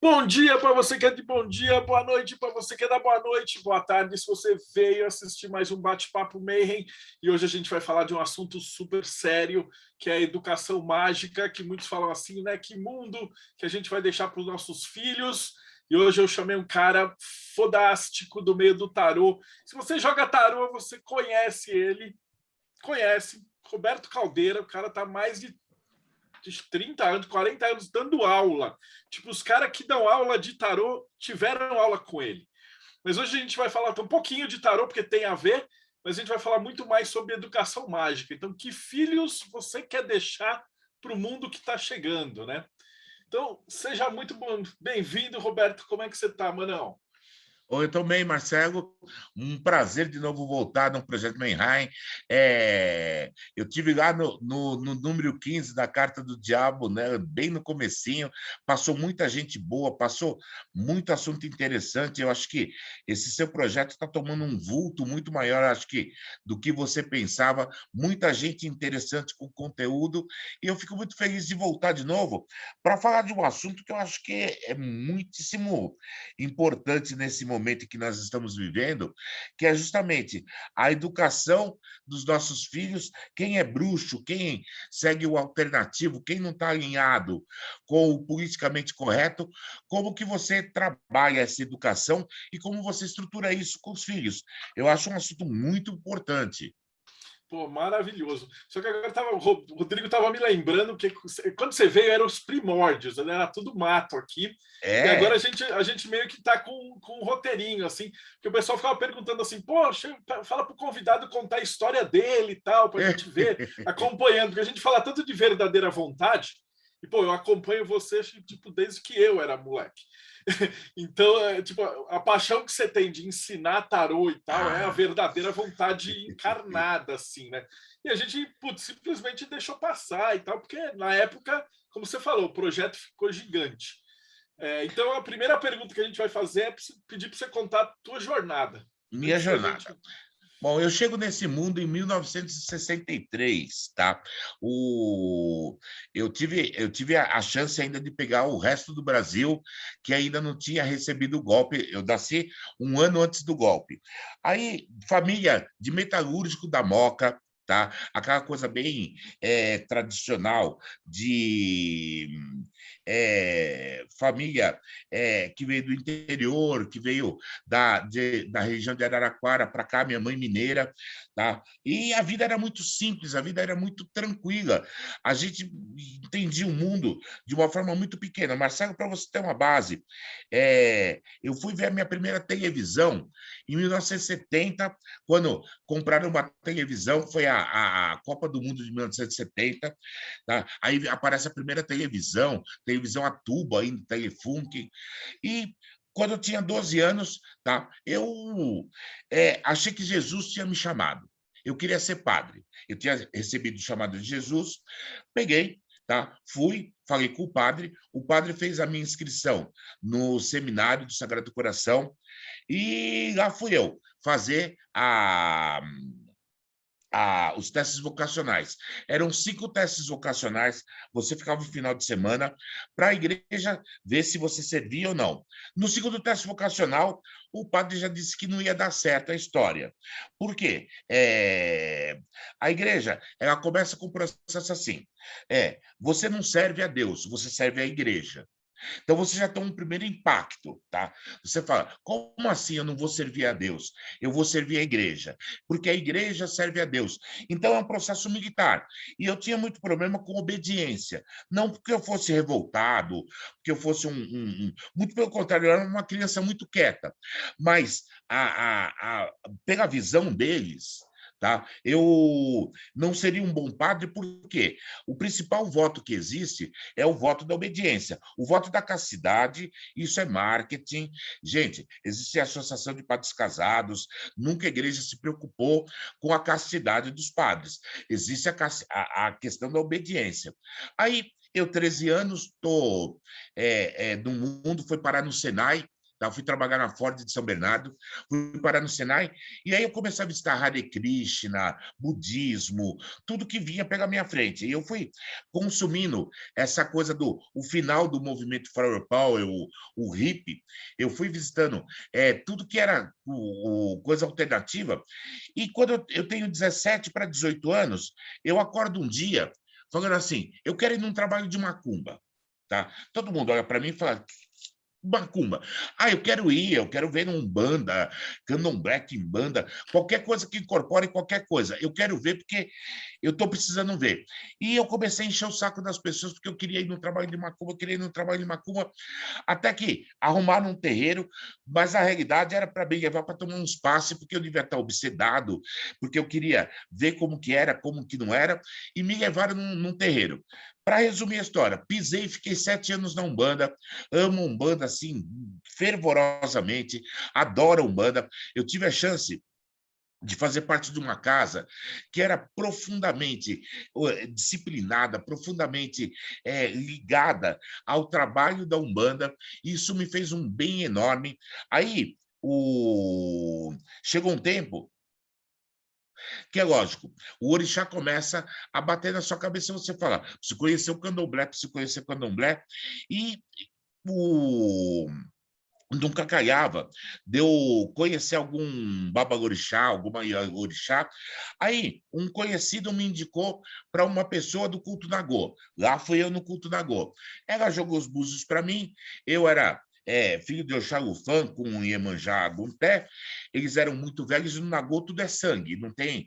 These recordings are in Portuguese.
Bom dia para você que é de bom dia, boa noite para você que é da boa noite, boa tarde se você veio assistir mais um Bate-Papo Mayhem. E hoje a gente vai falar de um assunto super sério, que é a educação mágica, que muitos falam assim, né? Que mundo que a gente vai deixar para os nossos filhos. E hoje eu chamei um cara fodástico do meio do tarô. Se você joga tarô, você conhece ele, conhece. Roberto Caldeira, o cara está mais de 30 anos, 40 anos dando aula. Tipo, os caras que dão aula de tarô tiveram aula com ele. Mas hoje a gente vai falar um pouquinho de tarô, porque tem a ver, mas a gente vai falar muito mais sobre educação mágica. Então, que filhos você quer deixar para o mundo que está chegando, né? Então, seja muito bem-vindo, Roberto. Como é que você está, Manão? Oi, eu também, Marcelo. Um prazer de novo voltar no Projeto Menheim. Eu tive lá no número 15 da Carta do Diabo, né, bem no comecinho. Passou muita gente boa, passou muito assunto interessante. Eu acho que esse seu projeto está tomando um vulto muito maior, acho que, do que você pensava. Muita gente interessante com conteúdo. E eu fico muito feliz de voltar de novo para falar de um assunto que eu acho que é muitíssimo importante nesse momento que nós estamos vivendo, que é justamente a educação dos nossos filhos, quem é bruxo, quem segue o alternativo, quem não está alinhado com o politicamente correto, como que você trabalha essa educação e como você estrutura isso com os filhos. Eu acho um assunto muito importante. Pô, maravilhoso. Só que agora o Rodrigo estava me lembrando que quando você veio eram os primórdios, né? Era tudo mato aqui. E agora É. a gente meio que está com um roteirinho, assim, que o pessoal ficava perguntando assim, poxa, fala para o convidado contar a história dele e tal, para a gente ver, acompanhando, porque a gente fala tanto de verdadeira vontade, e, pô, eu acompanho você, tipo, desde que eu era moleque. Então, tipo, a paixão que você tem de ensinar tarô e tal é a Ah, verdadeira vontade encarnada, assim, né? E a gente, putz, simplesmente deixou passar e tal, porque na época, como você falou, o projeto ficou gigante. Então, a primeira pergunta que a gente vai fazer é pedir para você contar a tua jornada. minha Antes da gente. jornada. Bom, eu chego nesse mundo em 1963, tá? Eu tive a chance ainda de pegar o resto do Brasil, que ainda não tinha recebido o golpe. Eu nasci um ano antes do golpe. Aí, família de metalúrgico da Moca, tá? Aquela coisa bem tradicional de família que veio do interior, que veio da região de Araraquara para cá, minha mãe mineira, tá? E a vida era muito simples, a vida era muito tranquila. A gente entendia o mundo de uma forma muito pequena. Marcelo, para você ter uma base, eu fui ver a minha primeira televisão em 1970, quando compraram uma televisão, foi a Copa do Mundo de 1970, tá? Aí aparece a primeira televisão a tubo ainda, Telefunk, e quando eu tinha 12 anos, tá, eu achei que Jesus tinha me chamado. Eu queria ser padre. Eu tinha recebido o chamado de Jesus, peguei, tá, fui, falei com o padre fez a minha inscrição no seminário do Sagrado Coração, e lá fui eu fazer os testes vocacionais. Eram 5 testes vocacionais, você ficava no final de semana para a igreja ver se você servia ou não. No segundo teste vocacional, o padre já disse que não ia dar certo a história. Por quê? A igreja, ela começa com um processo assim, você não serve a Deus, você serve à igreja. Então você já tem um primeiro impacto, tá? Você fala, como assim eu não vou servir a Deus? Eu vou servir a igreja, porque a igreja serve a Deus. Então é um processo militar. E eu tinha muito problema com obediência. Não porque eu fosse revoltado, porque eu fosse muito pelo contrário, eu era uma criança muito quieta. Mas pela visão deles, tá? Eu não seria um bom padre porque o principal voto que existe é o voto da obediência. O voto da castidade, isso é marketing. Gente, existe a Associação de Padres Casados, nunca a igreja se preocupou com a castidade dos padres. Existe a questão da obediência. Aí, eu, 13 anos, estou no mundo, fui parar no Senai, tá? Eu fui trabalhar na Ford de São Bernardo, fui parar no Senai, e aí eu comecei a visitar Hare Krishna, budismo, tudo que vinha pela minha frente. E eu fui consumindo essa coisa do o final do movimento Flower Power, o hippie. Eu fui visitando tudo que era coisa alternativa. E quando eu tenho 17 para 18 anos, eu acordo um dia falando assim, eu quero ir num trabalho de macumba. Tá? Todo mundo olha para mim e fala, macumba. Ah, eu quero ver um banda, candomblé, quimbanda, qualquer coisa que incorpore qualquer coisa. Eu quero ver porque eu estou precisando ver. E eu comecei a encher o saco das pessoas porque eu queria ir no trabalho de macumba, queria ir no trabalho de macumba, até que arrumaram um terreiro, mas a realidade era para me levar para tomar uns passes, porque eu devia estar obsedado, porque eu queria ver como que era, como que não era, e me levaram num terreiro. Para resumir a história, pisei e fiquei 7 anos na Umbanda, amo Umbanda assim, fervorosamente, adoro Umbanda. Eu tive a chance de fazer parte de uma casa que era profundamente disciplinada, profundamente ligada ao trabalho da Umbanda. Isso me fez um bem enorme. Aí, chegou um tempo que é lógico, o orixá começa a bater na sua cabeça e você fala, preciso conhecer o candomblé, preciso conhecer o candomblé, e o nunca calhava de eu conhecer algum babalorixá, alguma orixá. Aí, um conhecido me indicou para uma pessoa do culto Nagô. Lá fui eu no culto Nagô. Ela jogou os búzios para mim, eu era filho de Oxalufã com Iemanjá Agunté, eles eram muito velhos e no Nagô tudo é sangue, não tem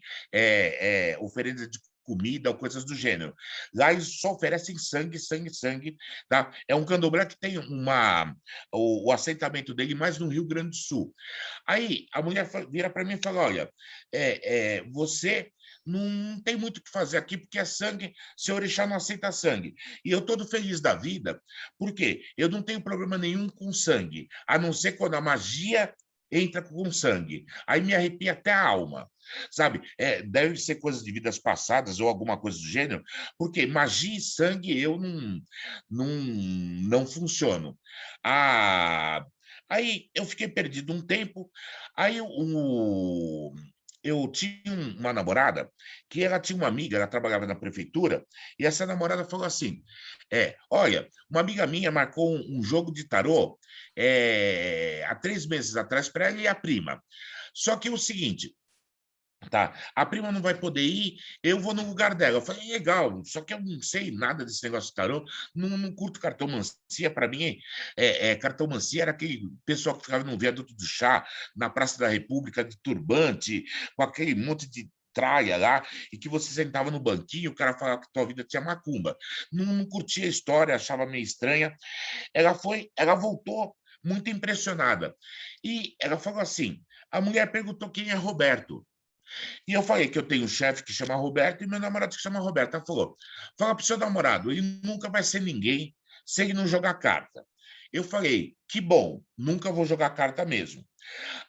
oferenda de comida ou coisas do gênero. Lá eles só oferecem sangue, sangue, sangue. Tá? É um candomblé que tem o assentamento dele mais no Rio Grande do Sul. Aí a mulher vira para mim e fala: olha, você não tem muito o que fazer aqui, porque é sangue, seu orixá não aceita sangue. E eu todo feliz da vida, porque eu não tenho problema nenhum com sangue, a não ser quando a magia entra com sangue. Aí me arrepia até a alma, sabe? Deve ser coisas de vidas passadas ou alguma coisa do gênero, porque magia e sangue eu não funciono. Ah, aí eu fiquei perdido um tempo, aí eu tinha uma namorada que ela tinha uma amiga, ela trabalhava na prefeitura, e essa namorada falou assim: olha, uma amiga minha marcou um jogo de tarô há 3 meses atrás para ela e a prima. Só que é o seguinte, tá? A prima não vai poder ir, eu vou no lugar dela. Eu falei, legal, só que eu não sei nada desse negócio de tarô, não curto cartomancia. Para mim, cartomancia era aquele pessoal que ficava no viaduto do chá, na Praça da República, de turbante, com aquele monte de traia lá, e que você sentava no banquinho, o cara falava que tua vida tinha macumba. Não curtia a história, achava meio estranha. Ela voltou muito impressionada. E ela falou assim: a mulher perguntou quem é Roberto. E eu falei que eu tenho um chefe que chama Roberto e meu namorado que chama Roberto. Ela falou: fala para o seu namorado, ele nunca vai ser ninguém se ele não jogar carta. Eu falei: que bom, nunca vou jogar carta mesmo.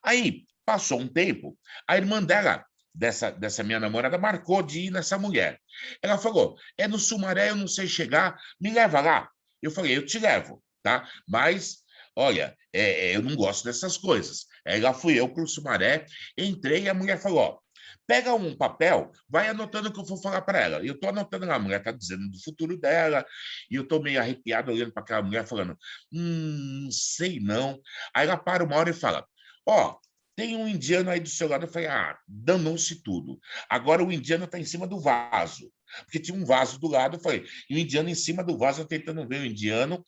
Aí, passou um tempo, a irmã dela, dessa minha namorada, marcou de ir nessa mulher. Ela falou: é no Sumaré, eu não sei chegar, me leva lá. Eu falei: eu te levo, tá? Mas, olha, eu não gosto dessas coisas. Aí lá fui eu para o Sumaré, entrei e a mulher falou: ó, pega um papel, vai anotando o que eu vou falar para ela. E eu estou anotando lá, a mulher está dizendo do futuro dela, e eu estou meio arrepiado olhando para aquela mulher, falando: não sei não. Aí ela para uma hora e fala: ó, tem um indiano aí do seu lado. Eu falei: ah, danou-se tudo. Agora o indiano está em cima do vaso. Porque tinha um vaso do lado, eu falei, e o indiano em cima do vaso, eu tentando ver o indiano,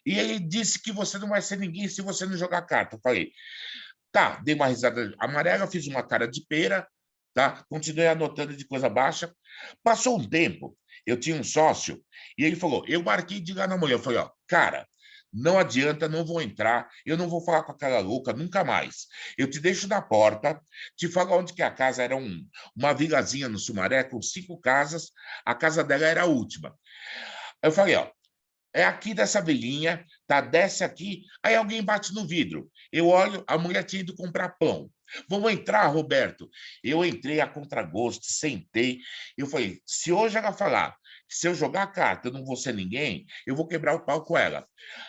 e ele disse que você não vai ser ninguém se você não jogar carta. Eu falei, tá, dei uma risada amarela, fiz uma cara de pera, tá? Continuei anotando de coisa baixa. Passou um tempo, eu tinha um sócio, e ele falou: eu marquei de ir lá na mulher. Eu falei: ó, cara, não adianta, não vou entrar, eu não vou falar com aquela louca nunca mais. Eu te deixo na porta, te falo onde que a casa era uma vilazinha no Sumaré, com 5 casas, a casa dela era a última. Eu falei: ó, é aqui dessa vilinha, tá? Desce aqui, aí alguém bate no vidro. Eu olho, a mulher tinha ido comprar pão. Vamos entrar, Roberto? Eu entrei a contragosto, sentei. Eu falei: se hoje ela falar que se eu jogar a carta eu não vou ser ninguém, eu vou quebrar o pau com ela.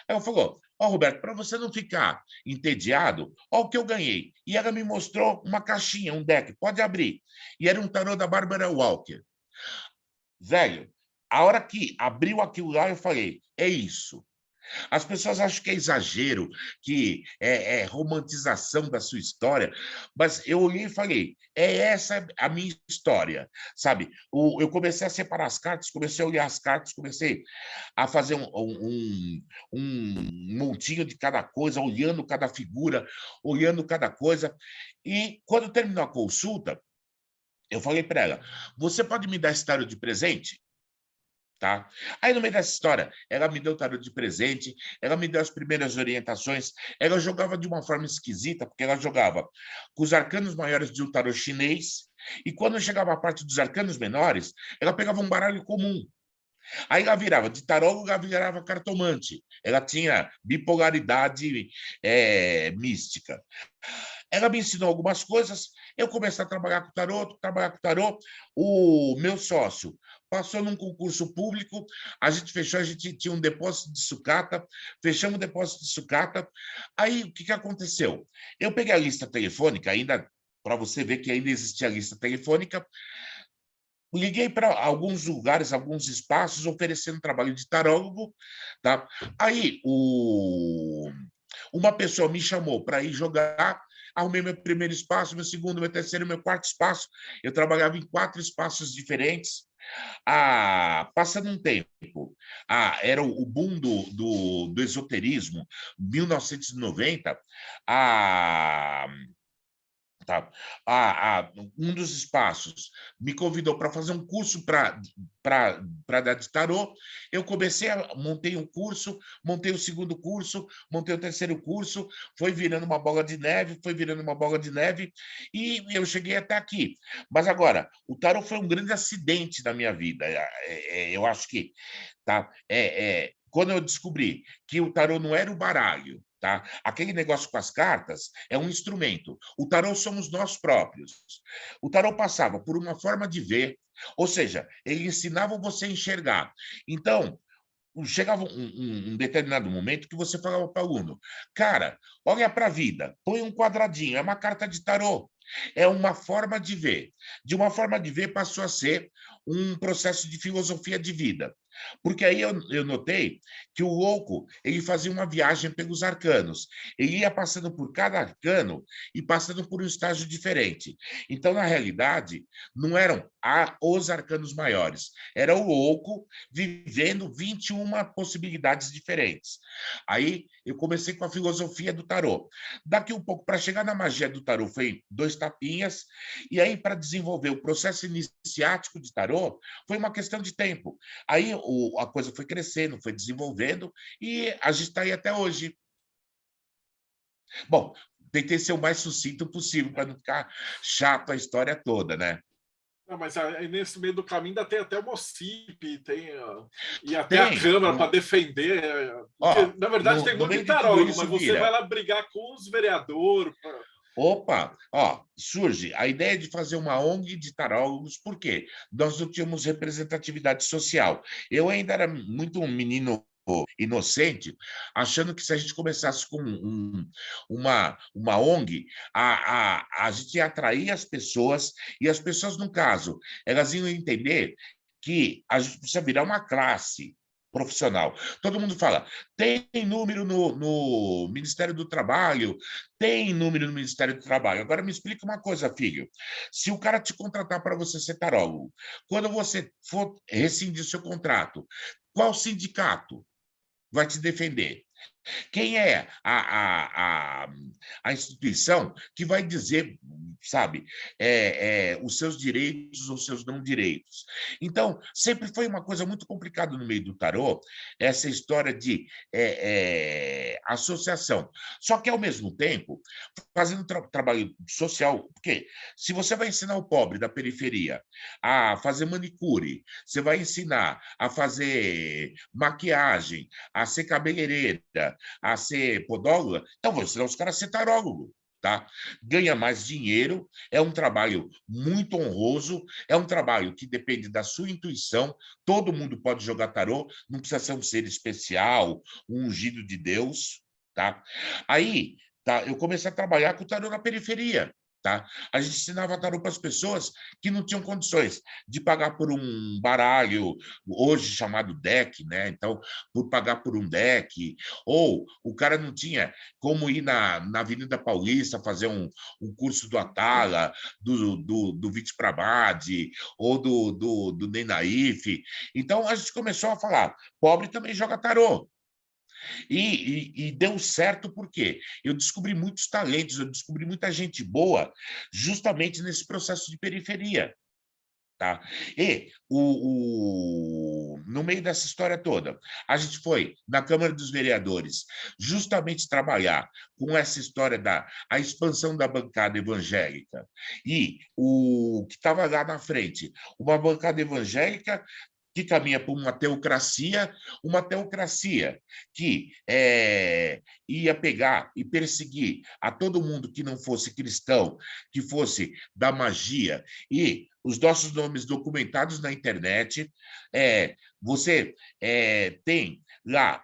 Ela falou: Ó, Roberto, para você não ficar entediado, ó o que eu ganhei. E ela me mostrou uma caixinha, um deck, pode abrir. E era um tarô da Barbara Walker. Velho, a hora que abriu aquilo lá, eu falei, é isso. As pessoas acham que é exagero, que é romantização da sua história, mas eu olhei e falei, é essa a minha história, sabe? Eu comecei a separar as cartas, comecei a olhar as cartas, comecei a fazer um montinho de cada coisa, olhando cada figura, olhando cada coisa, e quando terminou a consulta, eu falei para ela, você pode me dar esse tarô de presente? Tá? Aí, no meio dessa história, ela me deu o tarô de presente, ela me deu as primeiras orientações, ela jogava de uma forma esquisita, porque ela jogava com os arcanos maiores de um tarô chinês, e quando chegava a parte dos arcanos menores, ela pegava um baralho comum. Aí ela virava de taróloga, ela virava cartomante. Ela tinha bipolaridade mística. Ela me ensinou algumas coisas, eu comecei a trabalhar com tarô. O meu sócio passou num concurso público, a gente fechou, a gente tinha um depósito de sucata, fechamos o depósito de sucata. Aí, o que aconteceu? Eu peguei a lista telefônica, ainda para você ver que ainda existia a lista telefônica, liguei para alguns lugares, alguns espaços, oferecendo trabalho de tarólogo, tá? Aí, uma pessoa me chamou para ir jogar, arrumei meu primeiro espaço, meu segundo, meu terceiro, meu quarto espaço. Eu trabalhava em 4 espaços diferentes. Passando um tempo, era o boom do esoterismo, 1990, a Tá. Um dos espaços me convidou para fazer um curso para dar de tarô. Eu montei um curso, montei o segundo curso, montei o terceiro curso, foi virando uma bola de neve, foi virando uma bola de neve, e eu cheguei até aqui. Mas agora, o tarô foi um grande acidente na minha vida. Eu acho que tá? Quando eu descobri que o tarô não era o baralho, tá? Aquele negócio com as cartas é um instrumento. O tarô somos nós próprios. O tarô passava por uma forma de ver, ou seja, ele ensinava você a enxergar. Então, chegava um determinado momento que você falava para o aluno, cara, olha para a vida, põe um quadradinho, é uma carta de tarô. É uma forma de ver. De uma forma de ver passou a ser um processo de filosofia de vida. Porque aí eu notei que o louco ele fazia uma viagem pelos arcanos. Ele ia passando por cada arcano e passando por um estágio diferente. Então, na realidade, não eram os arcanos maiores. Era o louco vivendo 21 possibilidades diferentes. Aí eu comecei com a filosofia do tarô. Daqui um pouco, para chegar na magia do tarô, foi 2 tapinhas. E aí, para desenvolver o processo iniciático de tarô, foi uma questão de tempo. Aí a coisa foi crescendo, foi desenvolvendo, e a gente está aí até hoje. Bom, tentei ser o mais sucinto possível para não ficar chato a história toda, né? Não, mas aí nesse meio do caminho ainda tem até o MOCIP, e até a Tem. Câmara para defender. Porque, Ó, na verdade, tem no muito de meio de tudo tarólogo, mas isso você vai vira. lá brigar com os vereadores. Opa, ó, surge a ideia de fazer uma ONG de tarólogos, por quê? Nós não tínhamos representatividade social. Eu ainda era muito um menino inocente, achando que se a gente começasse com uma ONG, a gente ia atrair as pessoas, e as pessoas, no caso, elas iam entender que a gente precisa virar uma classe profissional. Todo mundo fala, tem número no Ministério do Trabalho, tem número no Ministério do Trabalho. Agora me explica uma coisa, filho. Se o cara te contratar para você ser tarólogo, quando você for rescindir seu contrato, qual sindicato vai te defender? Quem é a instituição que vai dizer, sabe, os seus direitos ou seus não direitos? Então, sempre foi uma coisa muito complicada no meio do tarô, essa história de associação. Só que, ao mesmo tempo, fazendo trabalho social, porque se você vai ensinar o pobre da periferia a fazer manicure, você vai ensinar a fazer maquiagem, a ser cabeleireira, a ser podóloga, então vou ensinar os caras a ser tarólogo. Tá? Ganha mais dinheiro, é um trabalho muito honroso, é um trabalho que depende da sua intuição, todo mundo pode jogar tarô, não precisa ser um ser especial, um ungido de Deus, tá? Aí, tá, eu comecei a trabalhar com o tarô na periferia, tá? A gente ensinava tarô para as pessoas que não tinham condições de pagar por um baralho, hoje chamado deck, né? Então, por pagar por um deck, ou o cara não tinha como ir na Avenida Paulista fazer um curso do Atala, do Vite Prabadi, ou do Ney Naif. Então, a gente começou a falar, pobre também joga tarô. E deu certo porque eu descobri muitos talentos, eu descobri muita gente boa justamente nesse processo de periferia. Tá? E no meio dessa história toda, a gente foi na Câmara dos Vereadores justamente trabalhar com essa história da a expansão da bancada evangélica. E o que estava lá na frente, uma bancada evangélica que caminha para uma teocracia que ia pegar e perseguir a todo mundo que não fosse cristão, que fosse da magia, e os nossos nomes documentados na internet. Você tem lá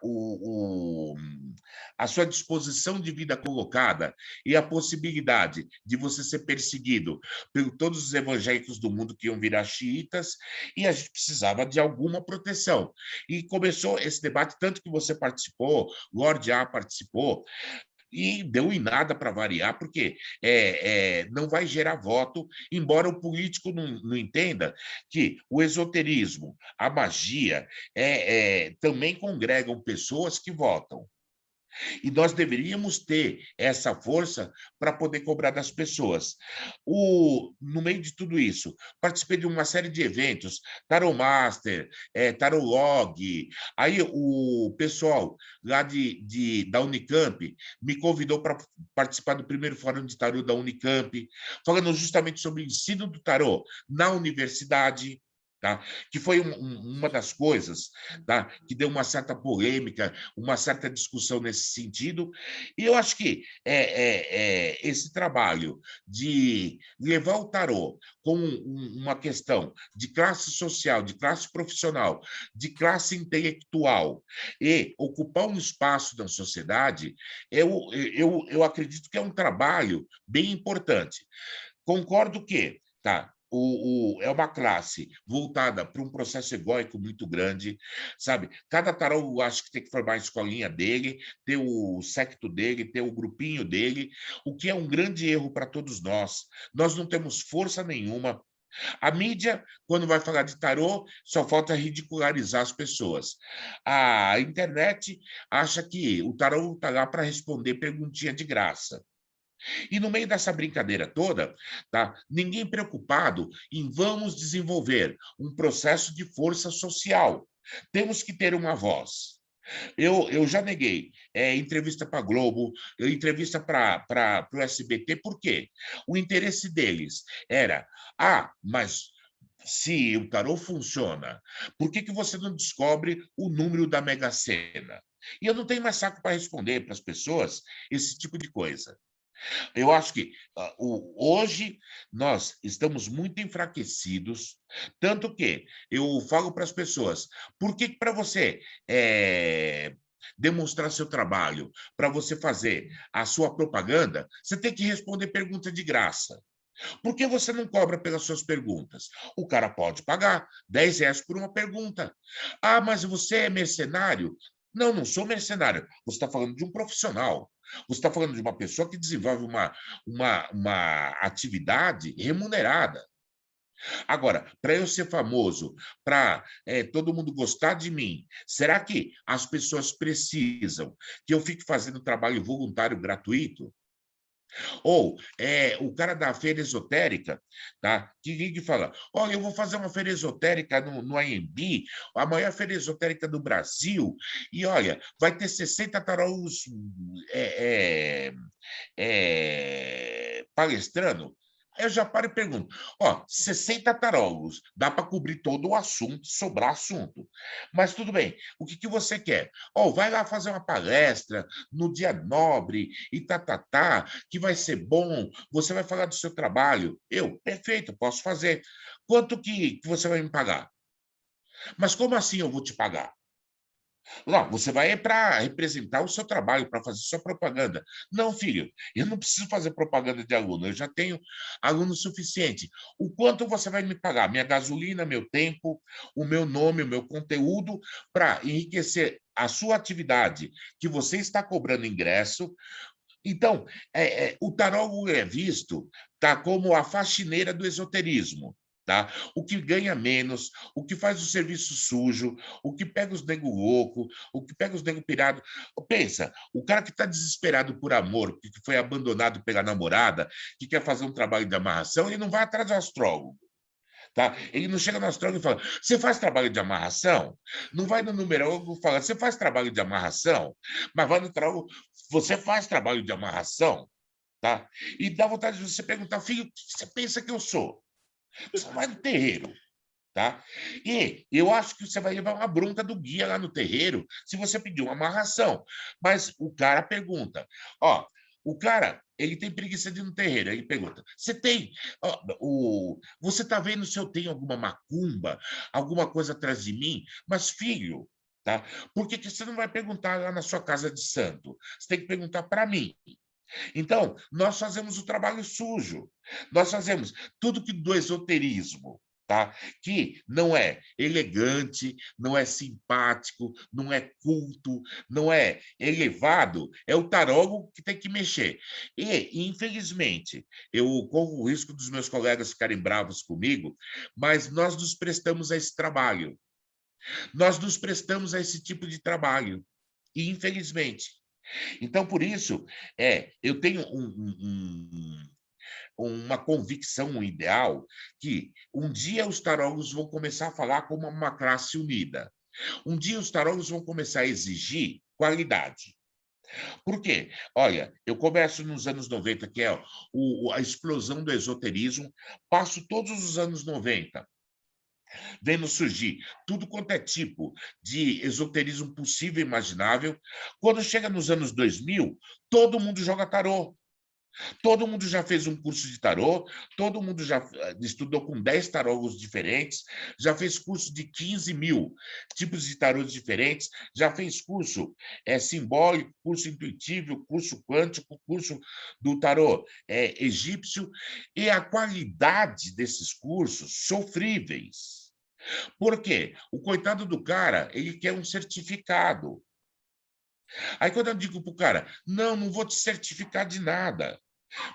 a sua disposição de vida colocada e a possibilidade de você ser perseguido por todos os evangélicos do mundo que iam virar xiitas, e a gente precisava de alguma proteção. E começou esse debate, tanto que você participou, Lorde A participou, e deu em nada para variar, porque não vai gerar voto, embora o político não entenda que o esoterismo, a magia, também congregam pessoas que votam. E nós deveríamos ter essa força para poder cobrar das pessoas. No meio de tudo isso, participei de uma série de eventos, Tarot Master, Tarot Log. Aí o pessoal lá da Unicamp me convidou para participar do primeiro fórum de tarot da Unicamp, falando justamente sobre o ensino do tarot na universidade. Tá? Que foi uma das coisas, tá? Que deu uma certa polêmica, uma certa discussão nesse sentido. E eu acho que esse trabalho de levar o tarô como uma questão de classe social, de classe profissional, de classe intelectual, e ocupar um espaço na sociedade, eu acredito que é um trabalho bem importante. Concordo que, tá, é uma classe voltada para um processo egóico muito grande, sabe? Cada tarô, eu acho que tem que formar a escolinha dele, ter o secto dele, ter o grupinho dele, o que é um grande erro para todos nós. Nós não temos força nenhuma. A mídia, quando vai falar de tarô, só falta ridicularizar as pessoas. A internet acha que o tarô está lá para responder perguntinha de graça. E no meio dessa brincadeira toda, tá? Ninguém preocupado em vamos desenvolver um processo de força social. Temos que ter uma voz. Eu já neguei entrevista para a Globo, entrevista para o SBT, por quê? O interesse deles era, mas se o tarô funciona, por que você não descobre o número da Mega Sena? E eu não tenho mais saco para responder para as pessoas esse tipo de coisa. Eu acho que hoje nós estamos muito enfraquecidos, tanto que eu falo para as pessoas, por que para você demonstrar seu trabalho, para você fazer a sua propaganda, você tem que responder pergunta de graça? Por que você não cobra pelas suas perguntas? O cara pode pagar R$ 10 por uma pergunta. Mas você é mercenário? Não, não sou mercenário. Você está falando de um profissional. Você está falando de uma pessoa que desenvolve uma atividade remunerada. Agora, para eu ser famoso, para todo mundo gostar de mim, será que as pessoas precisam que eu fique fazendo trabalho voluntário gratuito? Ou o cara da feira esotérica, tá? Que fala: olha, eu vou fazer uma feira esotérica no AMB, a maior feira esotérica do Brasil, e olha, vai ter 60 tarôs palestrando. Aí eu já paro e pergunto: 60 tarólogos, dá para cobrir todo o assunto, sobrar assunto. Mas tudo bem, o que você quer? Vai lá fazer uma palestra no dia nobre e que vai ser bom, você vai falar do seu trabalho. Perfeito, posso fazer. Quanto que você vai me pagar? Mas como assim eu vou te pagar? Não, você vai para representar o seu trabalho, para fazer sua propaganda. Não, filho, eu não preciso fazer propaganda de aluno, eu já tenho aluno suficiente. O quanto você vai me pagar? Minha gasolina, meu tempo, o meu nome, o meu conteúdo, para enriquecer a sua atividade, que você está cobrando ingresso. Então, o tarólogo é visto, tá, como a faxineira do esoterismo. Tá? O que ganha menos, o que faz o serviço sujo, o que pega os nego louco, o que pega os nego pirado. Pensa, o cara que está desesperado por amor, que foi abandonado pela namorada, que quer fazer um trabalho de amarração, ele não vai atrás do astrólogo. Tá? Ele não chega no astrólogo e fala: você faz trabalho de amarração? Não vai no numerólogo e fala: você faz trabalho de amarração? Mas vai no tarólogo: você faz trabalho de amarração? Tá? E dá vontade de você perguntar: filho, o que você pensa que eu sou? Você vai no terreiro. Tá? E eu acho que você vai levar uma bronca do guia lá no terreiro se você pedir uma amarração. Mas o cara pergunta: ó, o cara, ele tem preguiça de ir no terreiro. Ele pergunta: você tem? Ó, você está vendo se eu tenho alguma macumba, alguma coisa atrás de mim? Mas, filho, tá? Por que, que você não vai perguntar lá na sua casa de santo? Você tem que perguntar para mim. Então, nós fazemos o trabalho sujo. Nós fazemos tudo que do esoterismo, tá? Que não é elegante, não é simpático, não é culto, não é elevado, é o tarólogo que tem que mexer. E, infelizmente, eu corro o risco dos meus colegas ficarem bravos comigo, mas nós nos prestamos a esse trabalho. Nós nos prestamos a esse tipo de trabalho. E, infelizmente. Então, por isso, eu tenho uma convicção, um ideal, que um dia os tarólogos vão começar a falar como uma classe unida. Um dia os tarólogos vão começar a exigir qualidade. Por quê? Olha, eu começo nos anos 90, que é a explosão do esoterismo, passo todos os anos 90 vendo surgir tudo quanto é tipo de esoterismo possível e imaginável. Quando chega nos anos 2000, todo mundo joga tarô. Todo mundo já fez um curso de tarô, todo mundo já estudou com 10 tarólogos diferentes, já fez curso de 15 mil tipos de tarôs diferentes, já fez curso simbólico, curso intuitivo, curso quântico, curso do tarô egípcio, e a qualidade desses cursos sofríveis. Por quê? O coitado do cara, ele quer um certificado. Aí quando eu digo para o cara: não, não vou te certificar de nada.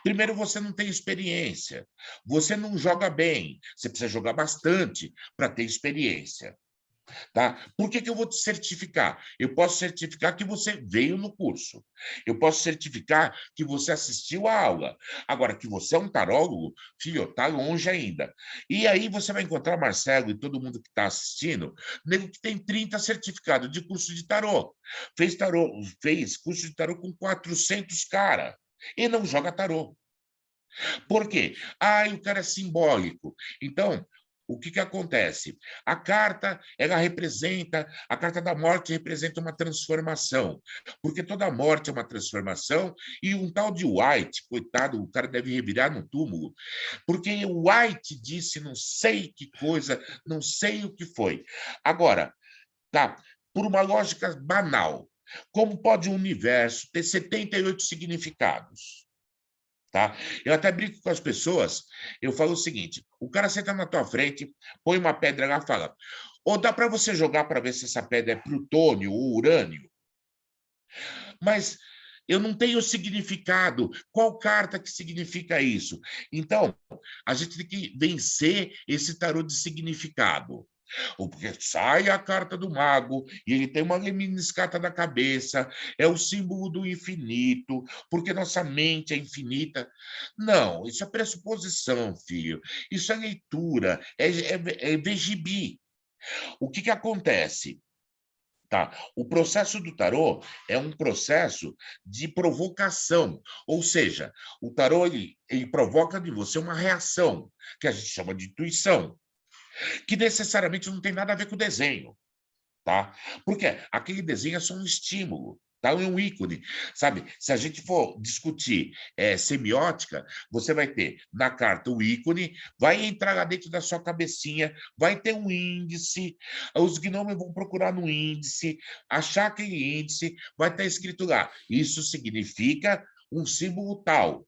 Primeiro, você não tem experiência. Você não joga bem. Você precisa jogar bastante para ter experiência. Tá? Por que, que eu vou te certificar? Eu posso certificar que você veio no curso. Eu posso certificar que você assistiu à aula. Agora, que você é um tarólogo, filho, está longe ainda. E aí você vai encontrar Marcelo e todo mundo que está assistindo, nego que tem 30 certificados de curso de tarô. Fez curso de tarô com 400 cara e não joga tarô. Por quê? Ah, o cara é simbólico. Então, o que, que acontece? A carta, a carta da morte representa uma transformação, porque toda morte é uma transformação, e um tal de White, coitado, o cara deve revirar no túmulo, porque o White disse não sei que coisa, não sei o que foi. Agora, tá, por uma lógica banal, como pode o universo ter 78 significados? Tá? Eu até brinco com as pessoas, eu falo o seguinte: o cara senta na tua frente, põe uma pedra lá e fala: ou dá para você jogar para ver se essa pedra é plutônio ou urânio? Mas eu não tenho significado. Qual carta que significa isso? Então, a gente tem que vencer esse tarô de significado. Porque sai a carta do mago e ele tem uma lemniscata na cabeça, é o símbolo do infinito, porque nossa mente é infinita. Não, isso é pressuposição, filho. Isso é leitura, é ver gibi. O que, que acontece? Tá? O processo do tarô é um processo de provocação, ou seja, o tarô ele provoca de você uma reação, que a gente chama de intuição, que necessariamente não tem nada a ver com o desenho, tá? Porque aquele desenho é só um estímulo. Tá um ícone, sabe? Se a gente for discutir semiótica, você vai ter na carta o ícone, vai entrar lá dentro da sua cabecinha, vai ter um índice, os gnomos vão procurar no índice, achar aquele índice, vai estar escrito lá. Isso significa um símbolo tal.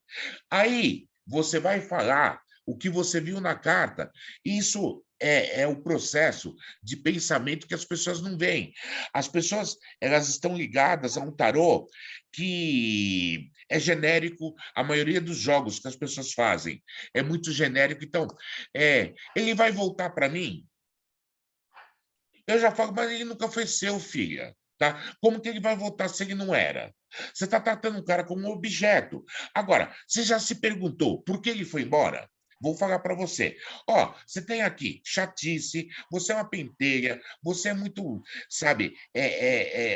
Aí você vai falar o que você viu na carta. Isso é o processo de pensamento que as pessoas não veem. As pessoas elas estão ligadas a um tarô que é genérico. A maioria dos jogos que as pessoas fazem é muito genérico. Então, ele vai voltar para mim? Eu já falo, mas ele nunca foi seu, filha. Tá? Como que ele vai voltar se ele não era? Você está tratando o cara como um objeto. Agora, você já se perguntou por que ele foi embora? Vou falar para você. Ó, você tem aqui chatice, você é uma pentelha, você é muito, sabe,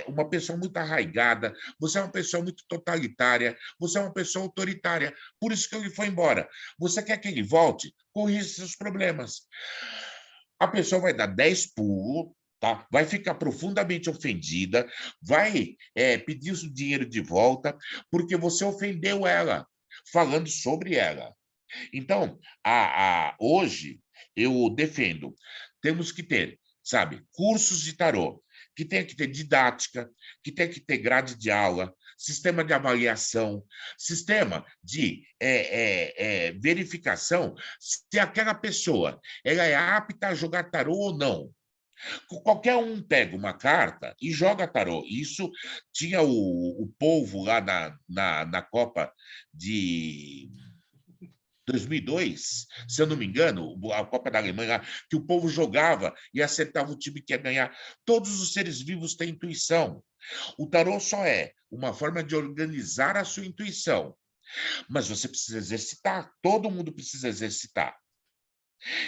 uma pessoa muito arraigada, você é uma pessoa muito totalitária, você é uma pessoa autoritária. Por isso que ele foi embora. Você quer que ele volte? Corrija seus problemas. A pessoa vai dar 10 pulos, tá? Vai ficar profundamente ofendida, vai pedir o dinheiro de volta, porque você ofendeu ela, falando sobre ela. Então, hoje, eu defendo, temos que ter, sabe, cursos de tarô, que tem que ter didática, que tem que ter grade de aula, sistema de avaliação, sistema de verificação se aquela pessoa ela é apta a jogar tarô ou não. Qualquer um pega uma carta e joga tarô. Isso tinha o povo lá na Copa de 2002, se eu não me engano, a Copa da Alemanha, que o povo jogava e acertava o time que ia ganhar. Todos os seres vivos têm intuição. O tarô só é uma forma de organizar a sua intuição, mas você precisa exercitar, todo mundo precisa exercitar.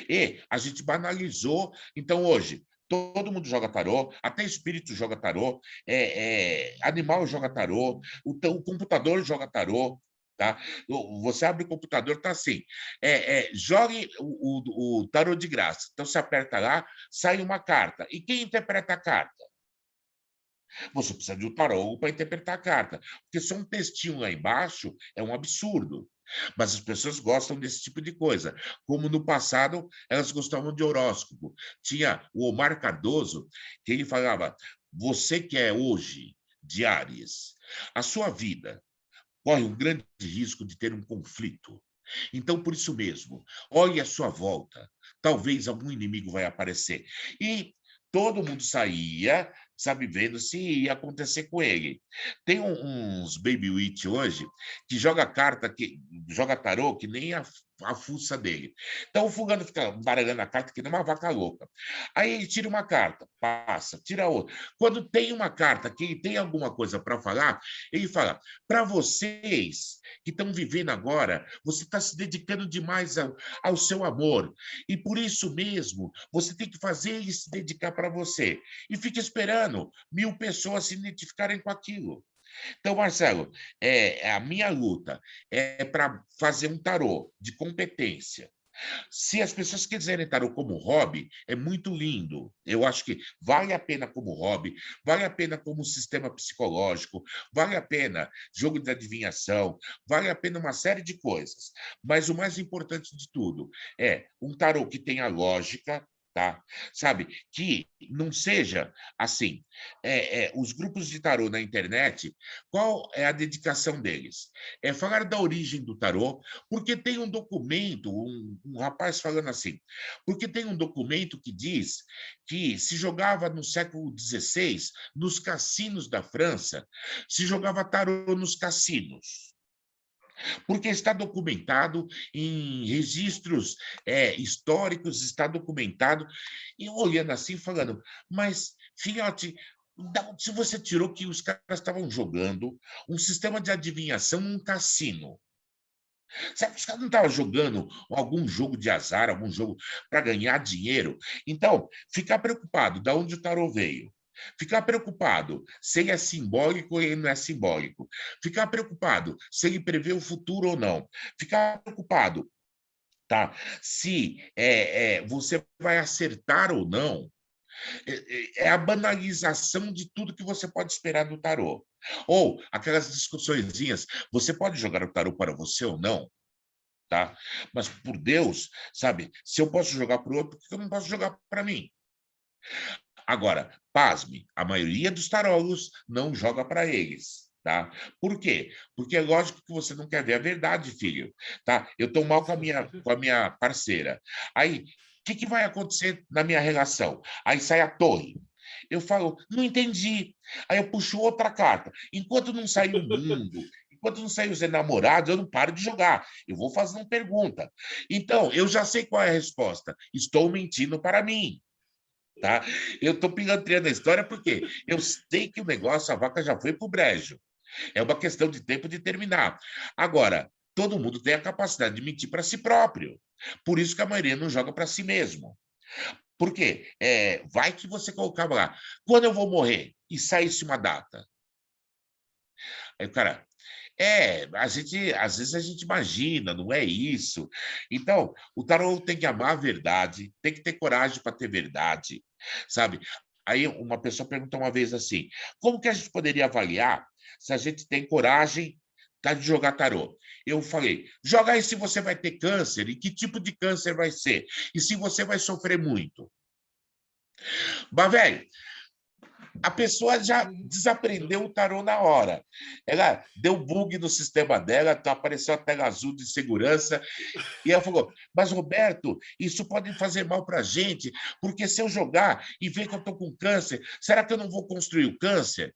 E a gente banalizou, então hoje todo mundo joga tarô, até espírito joga tarô, animal joga tarô, o computador joga tarô. Tá? Você abre o computador, tá assim, jogue o tarô de graça. Então você aperta lá, sai uma carta. E quem interpreta a carta? Você precisa de um tarô para interpretar a carta. Porque só um textinho lá embaixo é um absurdo. Mas as pessoas gostam desse tipo de coisa. Como no passado, elas gostavam de horóscopo. Tinha o Omar Cardoso, que ele falava: você que é hoje de Áries, a sua vida corre um grande risco de ter um conflito. Então, por isso mesmo, olhe à sua volta. Talvez algum inimigo vai aparecer. E todo mundo saía, sabe, vendo se ia acontecer com ele. Tem uns Baby Witch hoje que joga carta, que joga tarô, que nem a fuça dele. Então o fulano fica baralhando a carta que nem uma vaca louca. Aí ele tira uma carta, passa, tira outra. Quando tem uma carta que ele tem alguma coisa para falar, ele fala: para vocês que estão vivendo agora, você está se dedicando demais ao seu amor. E por isso mesmo, você tem que fazer ele se dedicar para você. E fica esperando 1000 pessoas se identificarem com aquilo. Então, Marcelo, a minha luta é para fazer um tarô de competência. Se as pessoas quiserem tarô como hobby, é muito lindo. Eu acho que vale a pena como hobby, vale a pena como sistema psicológico, vale a pena jogo de adivinhação, vale a pena uma série de coisas. Mas o mais importante de tudo é um tarô que tenha lógica, tá? Sabe? Que não seja assim. Os grupos de tarô na internet, qual é a dedicação deles? É falar da origem do tarô, porque tem um documento, um rapaz falando assim, porque tem um documento que diz que se jogava no século XVI, nos cassinos da França, se jogava tarô nos cassinos. Porque está documentado em registros históricos, está documentado. E eu olhando assim, falando, mas, filhote, se você tirou que os caras estavam jogando um sistema de adivinhação num cassino. Sabe, os caras não estavam jogando algum jogo de azar, algum jogo para ganhar dinheiro. Então, ficar preocupado de onde o tarô veio. Ficar preocupado se ele é simbólico ou ele não é simbólico. Ficar preocupado se ele prevê o futuro ou não. Ficar preocupado, tá? Se você vai acertar ou não. É a banalização de tudo que você pode esperar do tarô. Ou aquelas discussõezinhas, você pode jogar o tarô para você ou não, tá? Mas, por Deus, sabe, se eu posso jogar para o outro, por que eu não posso jogar para mim? Agora, pasme, a maioria dos tarólogos não joga para eles, tá? Por quê? Porque é lógico que você não quer ver a verdade, filho, tá? Eu estou mal com a minha parceira. Aí, o que vai acontecer na minha relação? Aí sai a torre. Eu falo, não entendi. Aí eu puxo outra carta. Enquanto não sair o mundo, enquanto não sair os enamorados, eu não paro de jogar. Eu vou fazendo pergunta. Então, eu já sei qual é a resposta. Estou mentindo para mim. Tá? Eu estou pilantrando a história porque eu sei que o negócio, a vaca já foi para o brejo. É uma questão de tempo de terminar. Agora, todo mundo tem a capacidade de mentir para si próprio. Por isso que a maioria não joga para si mesmo. Por quê? Vai que você colocava lá, quando eu vou morrer? E saísse uma data. Aí o cara, às vezes a gente imagina, não é isso. Então, o tarô tem que amar a verdade, tem que ter coragem para ter verdade, sabe? Aí uma pessoa perguntou uma vez assim, como que a gente poderia avaliar se a gente tem coragem de jogar tarô? Eu falei, joga aí se você vai ter câncer e que tipo de câncer vai ser, e se você vai sofrer muito. Mas, velho, a pessoa já desaprendeu o tarô na hora. Ela deu bug no sistema dela, apareceu a tela azul de segurança, e ela falou: Mas, Roberto, isso pode fazer mal para a gente, porque se eu jogar e ver que eu estou com câncer, será que eu não vou construir o câncer?